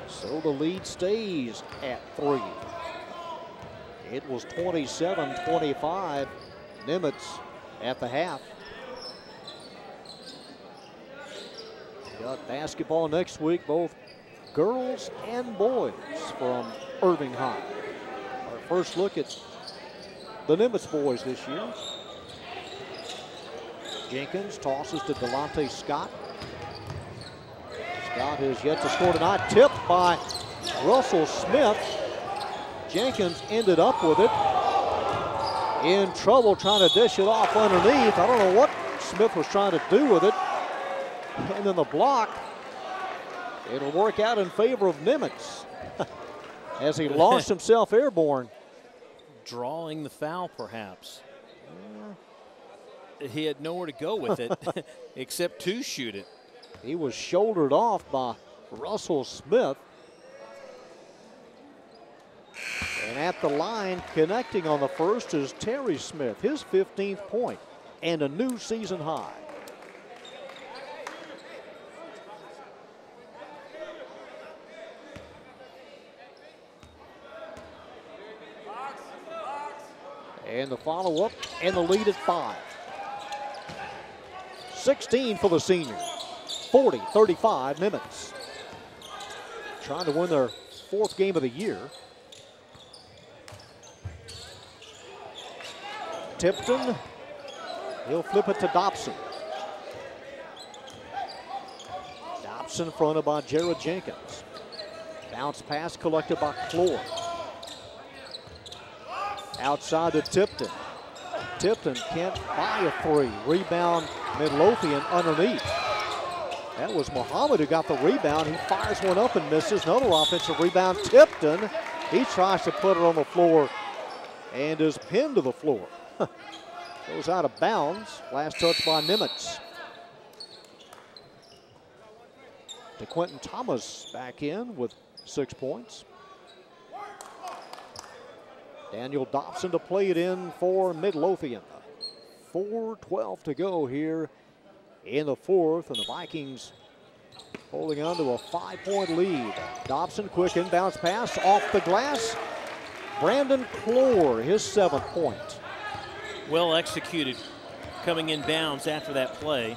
So the lead stays at 3. It was 27-25 Nimitz at the half. We got basketball next week, both girls and boys from Irving High. Our first look at the Nimitz boys this year. Jenkins tosses to Delonte Scott. Scott has yet to score tonight. Tipped by Russell Smith. Jenkins ended up with it. In trouble trying to dish it off underneath. I don't know what Smith was trying to do with it. And then the block. It'll work out in favor of Nimitz as he launched himself airborne. Drawing the foul, perhaps. He had nowhere to go with it except to shoot it. He was shouldered off by Russell Smith. And at the line, connecting on the first, is Terry Smith, his 15th point and a new season high. And the follow-up and the lead at 5. 16 for the senior. 40-35 Nimitz. Trying to win their 4th game of the year. Tipton. He'll flip it to Dobson. Dobson fronted by Jared Jenkins. Bounce pass collected by Clore. Outside to Tipton. Tipton can't buy a 3. Rebound Midlothian underneath. That was Muhammad who got the rebound. He fires one up and misses. Another offensive rebound. Tipton. He tries to put it on the floor and is pinned to the floor. Goes out of bounds. Last touch by Nimitz. DeQuentin Thomas back in with 6 points. Daniel Dobson to play it in for Midlothian. 4:12 to go here in the fourth, and the Vikings holding on to a 5-point lead. Dobson, quick inbounds pass off the glass. Brandon Clore, his 7th point. Well executed coming in bounds after that play.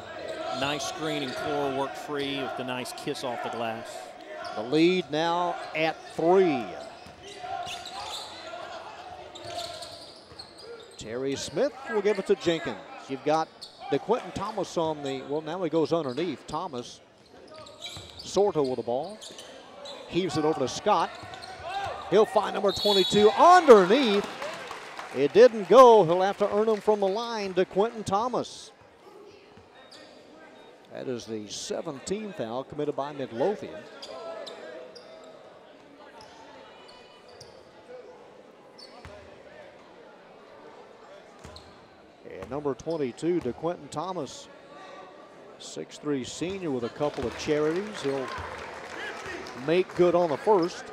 Nice screen, and Clore worked free with the nice kiss off the glass. The lead now at 3. Terry Smith will give it to Jenkins. You've got DeQuentin Thomas on the, well, now he goes underneath. Thomas, Sorto with the ball. Heaves it over to Scott. He'll find number 22 underneath. It didn't go. He'll have to earn him from the line, DeQuentin Thomas. That is the 17th foul committed by Midlothian. And number 22, DeQuentin Thomas, 6'3" senior with a couple of charities. He'll make good on the first.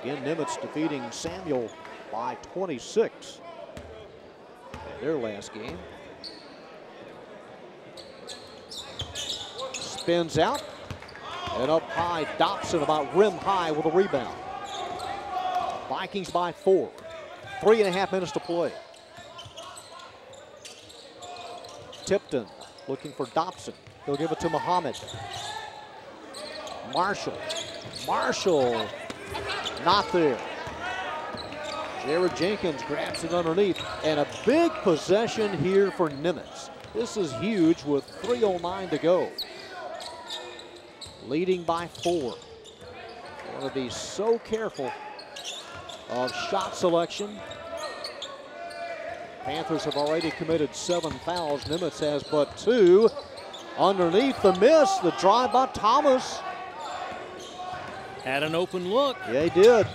Again, Nimitz defeating Samuel by 26 in their last game. Spins out, and up high, Dobson about rim high with a rebound. Vikings by 4. 3.5 minutes to play. Tipton looking for Dobson. He'll give it to Muhammad. Marshall. Marshall not there. Jared Jenkins grabs it underneath, and a big possession here for Nimitz. This is huge with 3:09 to go. Leading by 4. Want to be so careful of shot selection. Panthers have already committed 7 fouls. Nimitz has but 2. Underneath the miss, the drive by Thomas. Had an open look. Yeah, he did.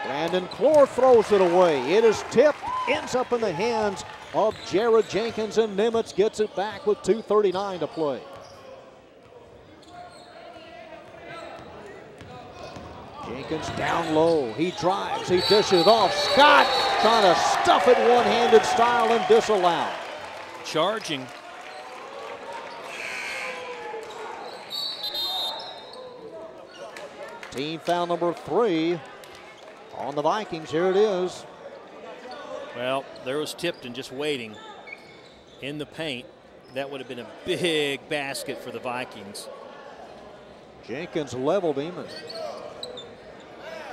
Brandon Clore throws it away. It is tipped, ends up in the hands of Jared Jenkins, and Nimitz gets it back with 2:39 to play. Jenkins down low. He drives. He dishes off. Scott trying to stuff it one-handed style and disallowed. Charging. Team foul number 3 on the Vikings. Here it is. Well, there was Tipton just waiting in the paint. That would have been a big basket for the Vikings. Jenkins leveled him, and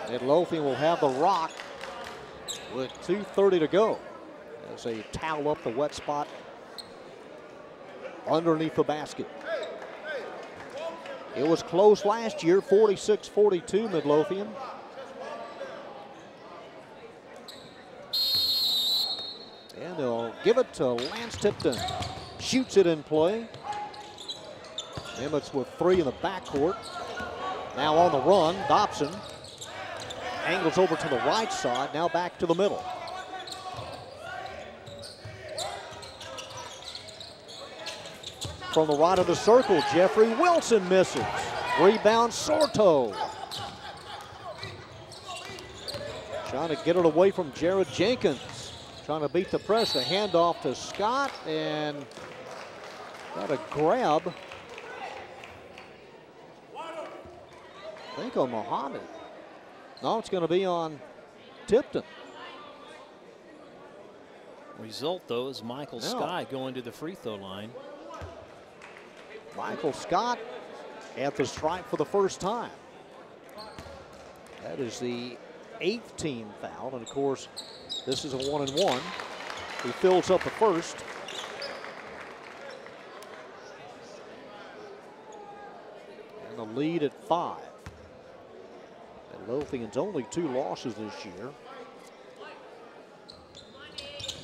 Midlothian will have the rock with 2:30 to go as they towel up the wet spot underneath the basket. It was close last year, 46-42 Midlothian. And they'll give it to Lance Tipton. Shoots it in play. Nimitz with 3 in the backcourt. Now on the run, Dobson angles over to the right side, now back to the middle. From the right of the circle, Jeffrey Wilson misses. Rebound, Sorto. Trying to get it away from Jared Jenkins. Trying to beat the press. The handoff to Scott, and got a grab. I think on Muhammad. No, it's going to be on Tipton. Result, though, is Michael Scott going to the free throw line. Michael Scott at the stripe for the first time. That is the 8th team foul, and of course, this is a 1-and-1. He fills up the first. And the lead at 5. Midlothian's only 2 losses this year.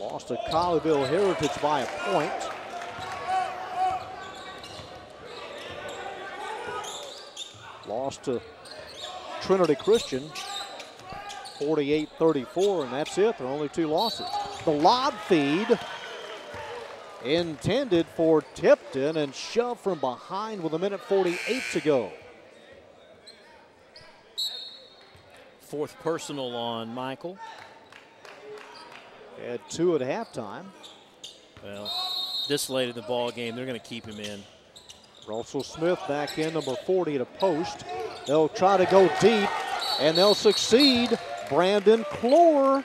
Lost to Colleyville Heritage by a point. Lost to Trinity Christian, 48-34, and that's it. There are only 2 losses. The lob feed, intended for Tipton and shoved from behind with 1:48 to go. Fourth personal on Michael. Had 2 at halftime. Well, this late in the ball game, they're going to keep him in. Russell Smith back in, number 40 at a post. They'll try to go deep, and they'll succeed. Brandon Clore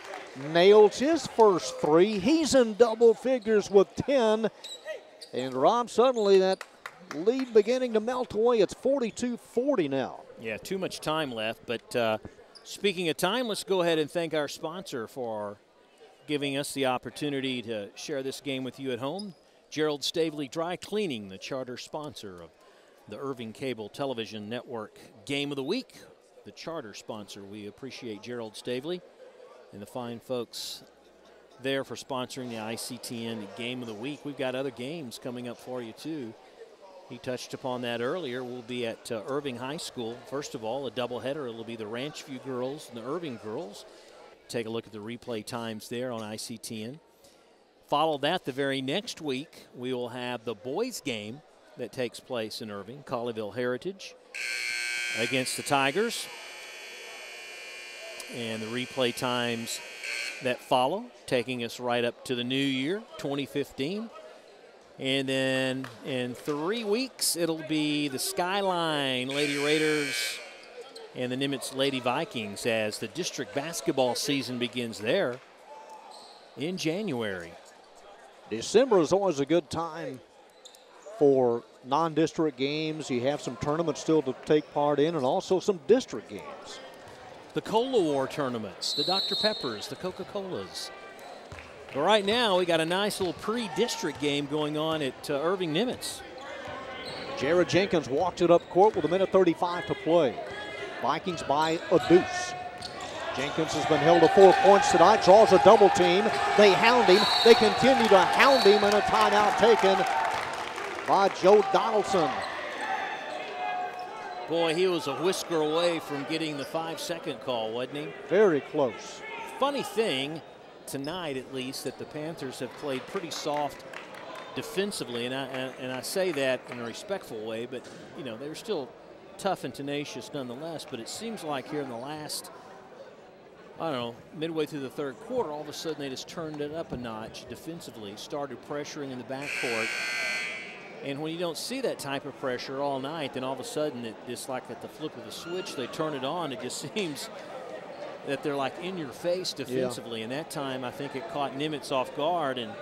nails his first 3. He's in double figures with 10. And Rob, suddenly that lead beginning to melt away. It's 42-40 now. Yeah, too much time left. But speaking of time, let's go ahead and thank our sponsor for giving us the opportunity to share this game with you at home. Gerald Stavely Dry Cleaning, the charter sponsor of the Irving Cable Television Network Game of the Week. The charter sponsor. We appreciate Gerald Stavely and the fine folks there for sponsoring the ICTN Game of the Week. We've got other games coming up for you too. He touched upon that earlier. We'll be at Irving High School. First of all, a doubleheader. It'll be the Ranch View girls and the Irving girls. Take a look at the replay times there on ICTN. Follow that the very next week. We will have the boys game that takes place in Irving, Colleyville Heritage against the Tigers. And the replay times that follow, taking us right up to the new year, 2015. And then in 3 weeks, it'll be the Skyline Lady Raiders and the Nimitz Lady Vikings as the district basketball season begins there in January. December is always a good time for non-district games. You have some tournaments still to take part in and also some district games. The Cola War tournaments, the Dr. Peppers, the Coca-Colas. But right now, we got a nice little pre-district game going on at Irving Nimitz. Jared Jenkins walked it up court with 1:35 to play. Vikings by a deuce. Jenkins has been held to 4 points tonight, draws a double team. They hound him. They continue to hound him, and a timeout taken by Joe Donaldson. Boy, he was a whisker away from getting the 5-second call, wasn't he? Very close. Funny thing, tonight at least, that the Panthers have played pretty soft defensively, and I say that in a respectful way, but, you know, they're still tough and tenacious nonetheless, but it seems like here in the last, I don't know, midway through the third quarter, all of a sudden they just turned it up a notch defensively, started pressuring in the backcourt. And when you don't see that type of pressure all night, then all of a sudden, it just like at the flip of the switch, they turn it on. It just seems that they're like in your face defensively. Yeah. And that time, I think it caught Nimitz off guard, and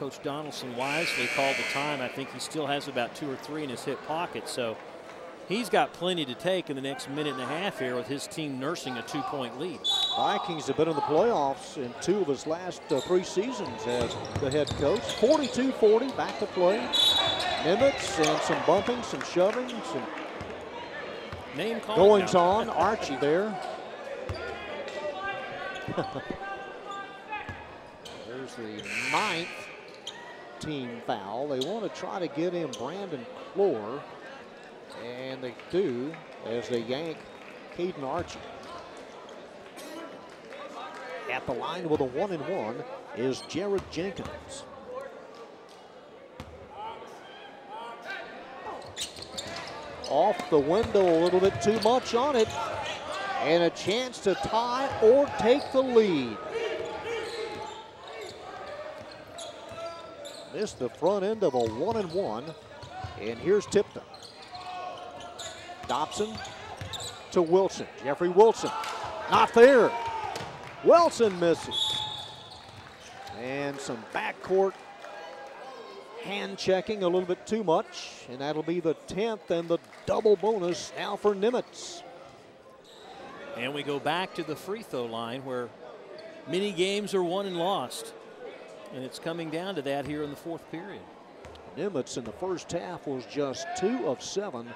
Coach Donaldson wisely called the time. I think he still has about 2 or 3 in his hip pocket. So he's got plenty to take in the next minute and a half here with his team nursing a 2-point lead. Vikings have been in the playoffs in 2 of his last 3 seasons as the head coach. 42-40, back to play. Nimitz and some bumping, some shoving, some name goings on. Archie there. There's the 9th team foul. They want to try to get in Brandon Clore, and they do as they yank Caden Archie. At the line with a 1-and-1 is Jared Jenkins. Off the window a little bit too much on it, and a chance to tie or take the lead. Missed the front end of a 1-and-1, and here's Tipton. Dobson to Wilson. Jeffrey Wilson, not there. Wilson misses. And some backcourt hand checking a little bit too much, and that'll be the 10th and the double bonus now for Nimitz. And we go back to the free throw line where many games are won and lost, and it's coming down to that here in the 4th period. Nimitz in the first half was just 2 of 7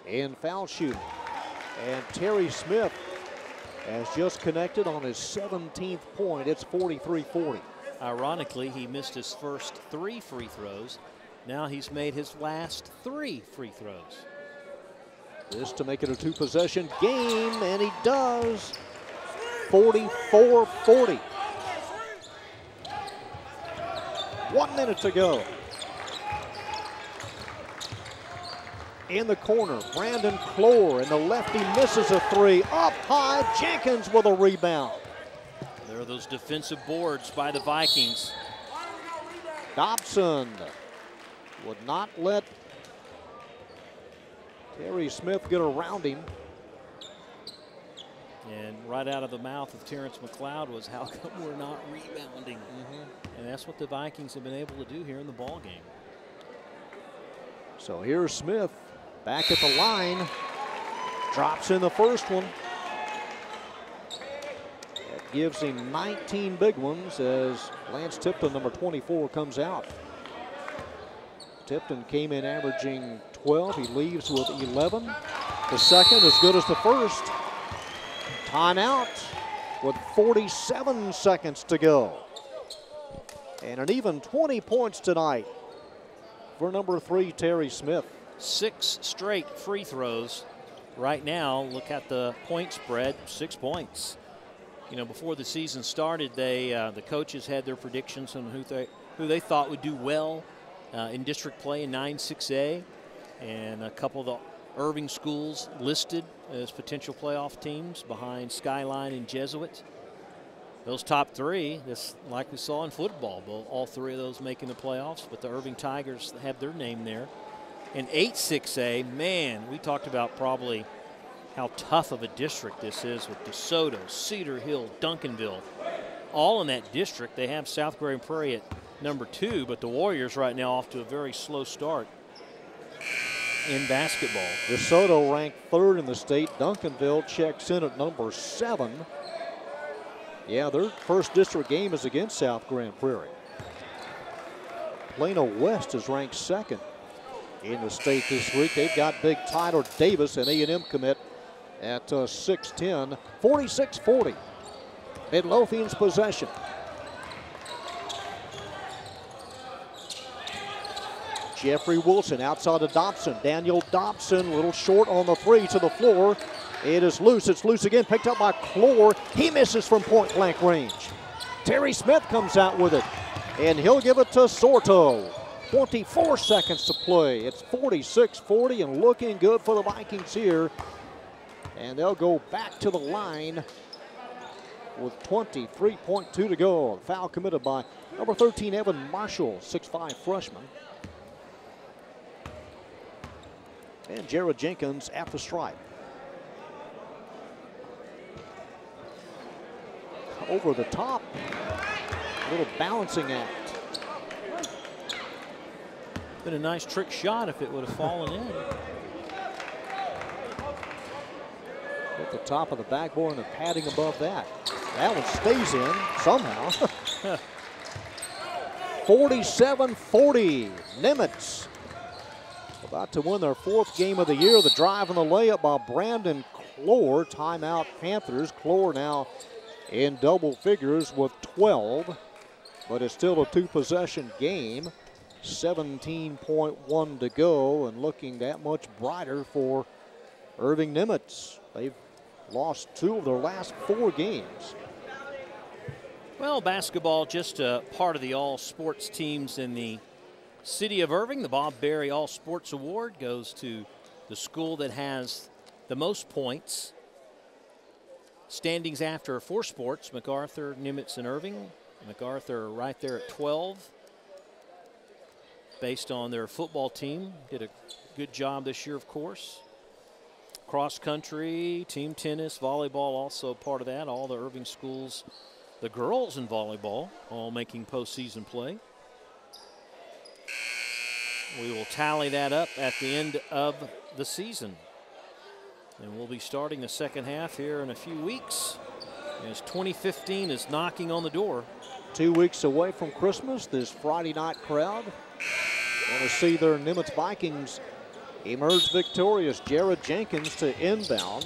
in foul shooting, and Terry Smith has just connected on his 17th point. It's 43-40. Ironically, he missed his first 3 free throws. Now he's made his last 3 free throws. This to make it a 2-possession game, and he does. 44-40. 1 minute to go. In the corner, Brandon Clore, and the lefty misses a three. Up high, Jenkins with a rebound. There are those defensive boards by the Vikings. Dobson would not let Terry Smith get around him. And right out of the mouth of Terrence McLeod was, how come we're not rebounding? And that's what the Vikings have been able to do here in the ball game. So here's Smith back at the line. Drops in the first one. That gives him 19 big ones as Lance Tipton, number 24, comes out. Tipton came in averaging 12. He leaves with 11. The second as good as the first. Timeout with 47 seconds to go. And an even 20 points tonight for number 3, Terry Smith. 6 straight free throws. Right now, look at the point spread, 6 points. You know, before the season started, the coaches had their predictions on who they thought would do well in district play in 9-6A, and a couple of the Irving schools listed as potential playoff teams behind Skyline and Jesuit. Those top 3, just like we saw in football, all 3 of those making the playoffs, but the Irving Tigers have their name there. In 8-6A, man, we talked about probably how tough of a district this is with DeSoto, Cedar Hill, Duncanville, all in that district. They have South Grand Prairie at number 2, but the Warriors right now off to a very slow start in basketball. DeSoto ranked 3rd in the state. Duncanville checks in at number 7. Yeah, their first district game is against South Grand Prairie. Plano West is ranked 2nd in the state this week. They've got big Tyler Davis, an A&M commit, at 6'10", 46-40. Midlothian's possession. Jeffrey Wilson outside of Dobson. Daniel Dobson, a little short on the 3 to the floor. It is loose. It's loose again, picked up by Clore. He misses from point blank range. Terry Smith comes out with it, and he'll give it to Sorto. 24 seconds to play. It's 46-40 and looking good for the Vikings here. And they'll go back to the line with 23.2 to go. Foul committed by number 13, Evan Marshall, 6'5" freshman. And Jared Jenkins at the stripe. Over the top, a little balancing act. Been a nice trick shot if it would have fallen in. At the top of the backboard and the padding above that. That one stays in somehow. 47-40, Nimitz. About to win their 4th game of the year. The drive and the layup by Brandon Clore. Timeout Panthers. Clore now in double figures with 12, but it's still a 2-possession game. 17.1 to go, and looking that much brighter for Irving Nimitz. They've lost 2 of their last 4 games. Well, basketball just a part of the all sports teams in the city of Irving. The Bob Berry All Sports Award goes to the school that has the most points. Standings after 4 sports, MacArthur, Nimitz, and Irving. MacArthur right there at 12. Based on their football team. Did a good job this year, of course. Cross country, team tennis, volleyball also part of that. All the Irving schools, the girls in volleyball, all making postseason play. We will tally that up at the end of the season. And we'll be starting the second half here in a few weeks as 2015 is knocking on the door. 2 weeks away from Christmas, this Friday night crowd want to see their Nimitz Vikings emerge victorious. Jared Jenkins to inbound.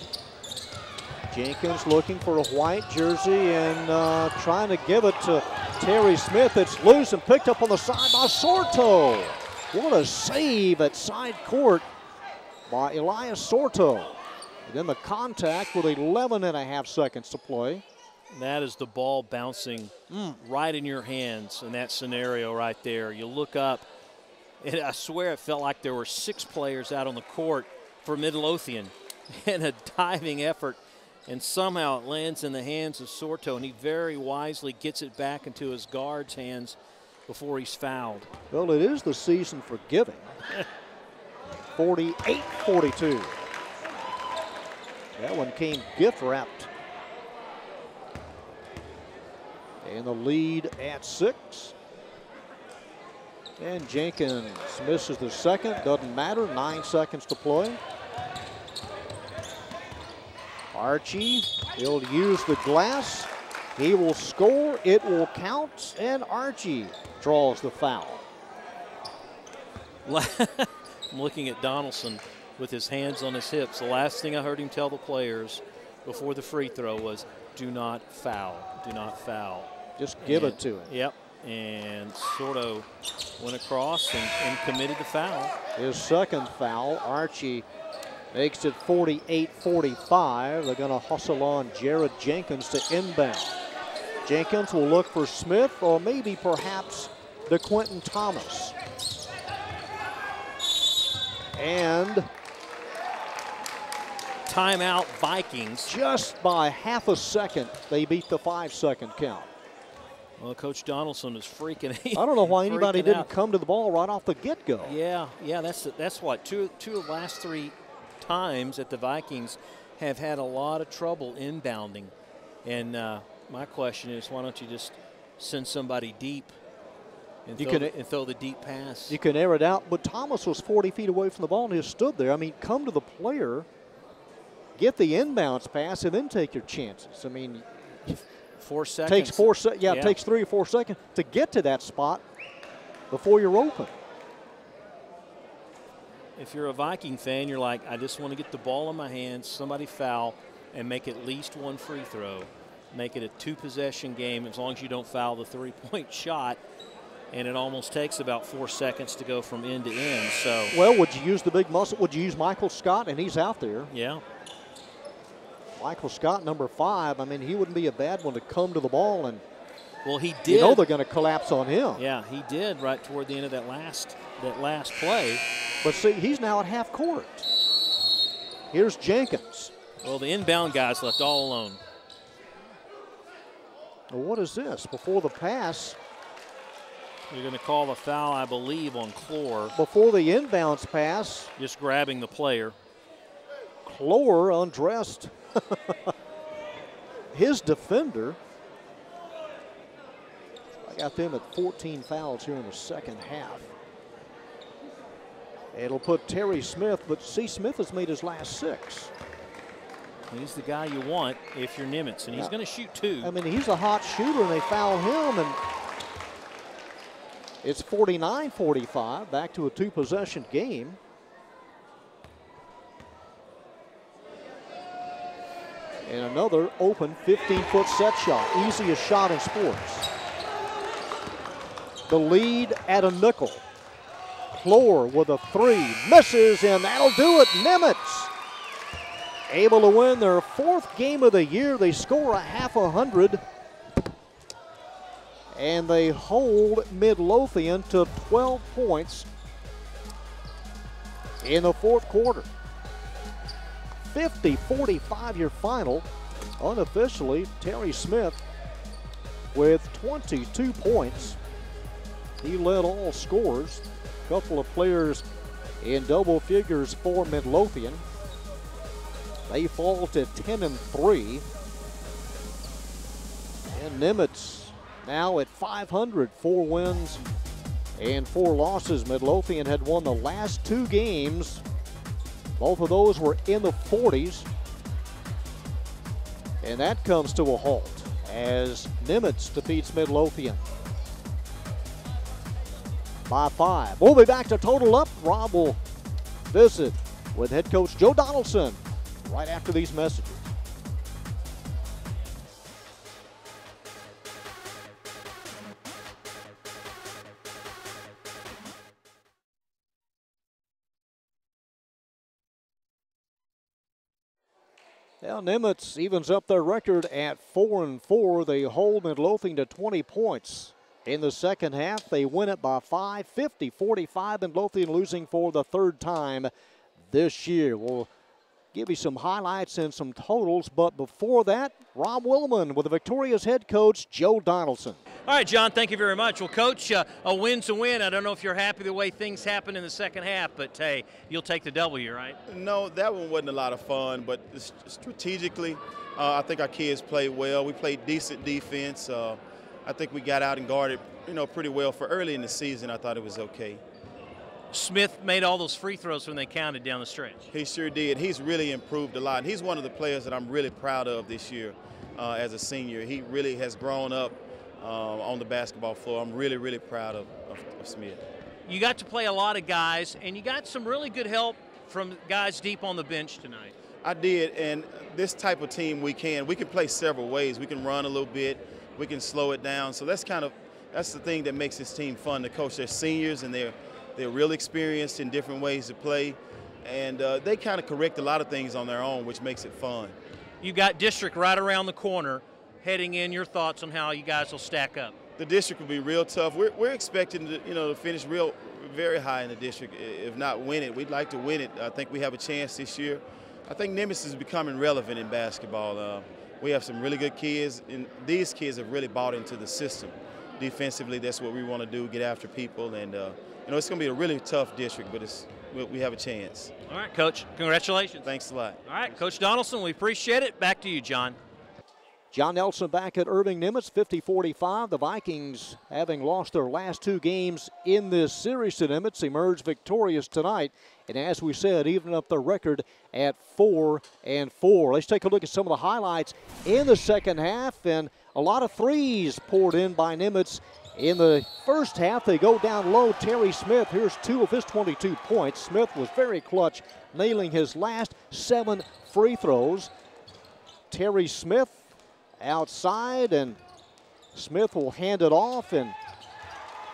Jenkins looking for a white jersey and trying to give it to Terry Smith. It's loose and picked up on the side by Sorto. What a save at side court by Elias Sorto. And then the contact with 11.5 seconds to play. That is the ball bouncing right in your hands in that scenario right there. You look up, and I swear it felt like there were 6 players out on the court for Midlothian in a diving effort, and somehow it lands in the hands of Sorto, and he very wisely gets it back into his guard's hands before he's fouled. Well, it is the season for giving. 48-42. That one came gift-wrapped. And the lead at 6. And Jenkins misses the second. Doesn't matter. 9 seconds to play. Archie, he'll use the glass. He will score. It will count. And Archie draws the foul. I'm looking at Donaldson with his hands on his hips. The last thing I heard him tell the players before the free throw was, do not foul. Do not foul. Just give it to him. Yep. And Sorto went across and committed the foul. His second foul. Archie makes it 48-45. They're going to hustle on Jared Jenkins to inbound. Jenkins will look for Smith or maybe perhaps DeQuentin Thomas. And timeout Vikings. Just by half a second, they beat the 5-second count. Well, Coach Donaldson is freaking. I don't know why anybody didn't out. come to the ball right off the get-go. Yeah, that's what two of the last 3 times that the Vikings have had a lot of trouble inbounding. And my question is, why don't you just send somebody deep and throw the deep pass? You can air it out, but Thomas was 40 feet away from the ball and he stood there. I mean, come to the player, get the inbounds pass, and then take your chances. I mean, 4 seconds. Takes 4 seconds. Yeah, it takes 3 or 4 seconds to get to that spot before you're open. If you're a Viking fan, you're like, I just want to get the ball in my hands, somebody foul, and make at least 1 free throw. Make it a 2-possession game as long as you don't foul the 3-point shot. And it almost takes about 4 seconds to go from end to end. So, well, would you use the big muscle? Would you use Michael Scott? And he's out there. Yeah. Michael Scott, number 5. I mean, he wouldn't be a bad one to come to the ball, and well, he did. You know they're going to collapse on him. Yeah, he did right toward the end of that last play. But see, he's now at half court. Here's Jenkins. Well, the inbound guy's left all alone. Well, what is this? Before the pass. You're going to call the foul, I believe, on Clore. Before the inbounds pass. Just grabbing the player. Clore undressed his defender. I got them at 14 fouls here in the second half. It'll put Terry Smith, but see, Smith has made his last 6. He's the guy you want if you're Nimitz, and he's going to shoot 2. I mean, he's a hot shooter, and they foul him, and it's 49-45, back to a 2-possession game. And another open 15-foot set shot, easiest shot in sports. The lead at a nickel. Clore with a 3, misses, and that'll do it. Nimitz able to win their 4th game of the year. They score a half 100. And they hold Midlothian to 12 points in the 4th quarter. 50-45 your final. Unofficially, Terry Smith with 22 points. He led all scorers. A couple of players in double figures for Midlothian. They fall to 10-3. And Nimitz now at 500, 4 wins and 4 losses. Midlothian had won the last 2 games. Both of those were in the 40s. And that comes to a halt as Nimitz defeats Midlothian by 5. We'll be back to Total Up. Rob will visit with head coach Joe Donaldson right after these messages. Well, Nimitz evens up their record at 4-4. They hold Midlothian to 20 points. In the second half, they win it by 5, 50-45. Midlothian losing for the third time this year. We'll give you some highlights and some totals, but before that, Rob Willman with the Victoria's head coach, Joe Donaldson. All right, John, thank you very much. Well, Coach, a win's a win. I don't know if you're happy the way things happened in the second half, but, hey, you'll take the W, right? No, that one wasn't a lot of fun, but strategically, I think our kids played well. We played decent defense. I think we got out and guarded, pretty well for early in the season. I thought it was okay. Smith made all those free throws when they counted down the stretch. He sure did. He's really improved a lot. He's one of the players that I'm really proud of this year as a senior. He really has grown up on the basketball floor. I'm really, really proud of Smith. You got to play a lot of guys, and you got some really good help from guys deep on the bench tonight. I did, and this type of team we can play several ways. We can run a little bit. We can slow it down. So that's the thing that makes this team fun to coach. They're seniors, and they're real experienced in different ways to play, and they kind of correct a lot of things on their own, which makes it fun. You got district right around the corner heading in. Your thoughts on how you guys will stack up? The district will be real tough. We're expecting to finish very high in the district, if not win it. We'd like to win it. I think we have a chance this year. I think Nimitz is becoming relevant in basketball. We have some really good kids, and these kids have really bought into the system. Defensively, that's what we want to do, get after people, and it's going to be a really tough district, but we have a chance. All right, Coach. Congratulations. Thanks a lot. All right, Coach Donaldson, we appreciate it. Back to you, John. John Nelson back at Irving Nimitz, 50-45. The Vikings, having lost their last two games in this series to Nimitz, emerged victorious tonight. And as we said, even up their record at 4-4. Let's take a look at some of the highlights in the second half. And a lot of threes poured in by Nimitz. In the first half, they go down low. Terry Smith, here's 2 of his 22 points. Smith was very clutch, nailing his last 7 free throws. Terry Smith outside, and Smith will hand it off, and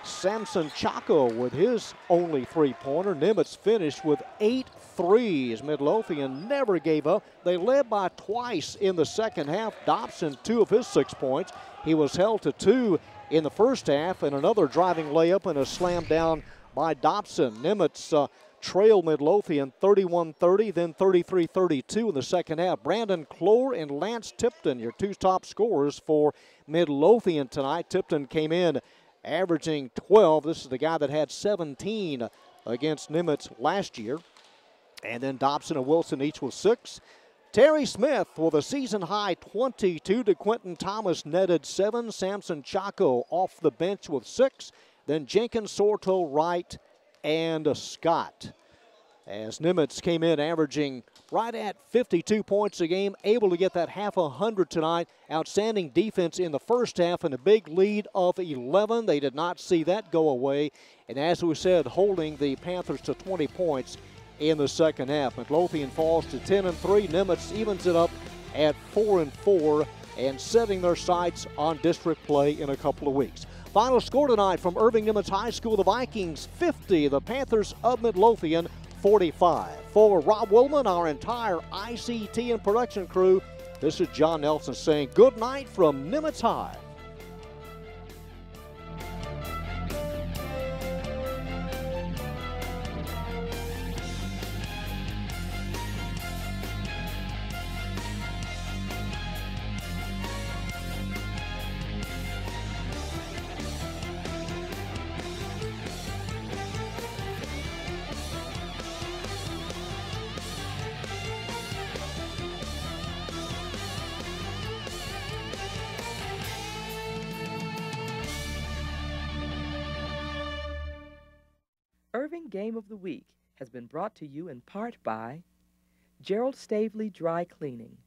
Samson Chaco with his only three-pointer. Nimitz finished with 8 threes. Midlothian never gave up. They led by twice in the second half. Dobson, 2 of his 6 points. He was held to 2 in the first half, and another driving layup and a slam down by Dobson. Nimitz trailed Midlothian 31-30, then 33-32 in the second half. Brandon Clore and Lance Tipton, your 2 top scorers for Midlothian tonight. Tipton came in averaging 12. This is the guy that had 17 against Nimitz last year. And then Dobson and Wilson each with 6. Terry Smith with a season-high 22. To Quentin Thomas netted 7. Samson Chaco off the bench with 6. Then Jenkins, Sorto, Wright, and Scott. As Nimitz came in averaging right at 52 points a game, able to get that half 100 tonight. Outstanding defense in the first half and a big lead of 11. They did not see that go away. And as we said, holding the Panthers to 20 points in the second half. Midlothian falls to 10-3. Nimitz evens it up at 4-4 and setting their sights on district play in a couple of weeks. Final score tonight from Irving Nimitz High School, the Vikings 50, the Panthers of Midlothian 45. For Rob Willman, our entire ICT and production crew, this is John Nelson saying good night from Nimitz High. Irving Game of the Week has been brought to you in part by Gerald Stavely Dry Cleaning,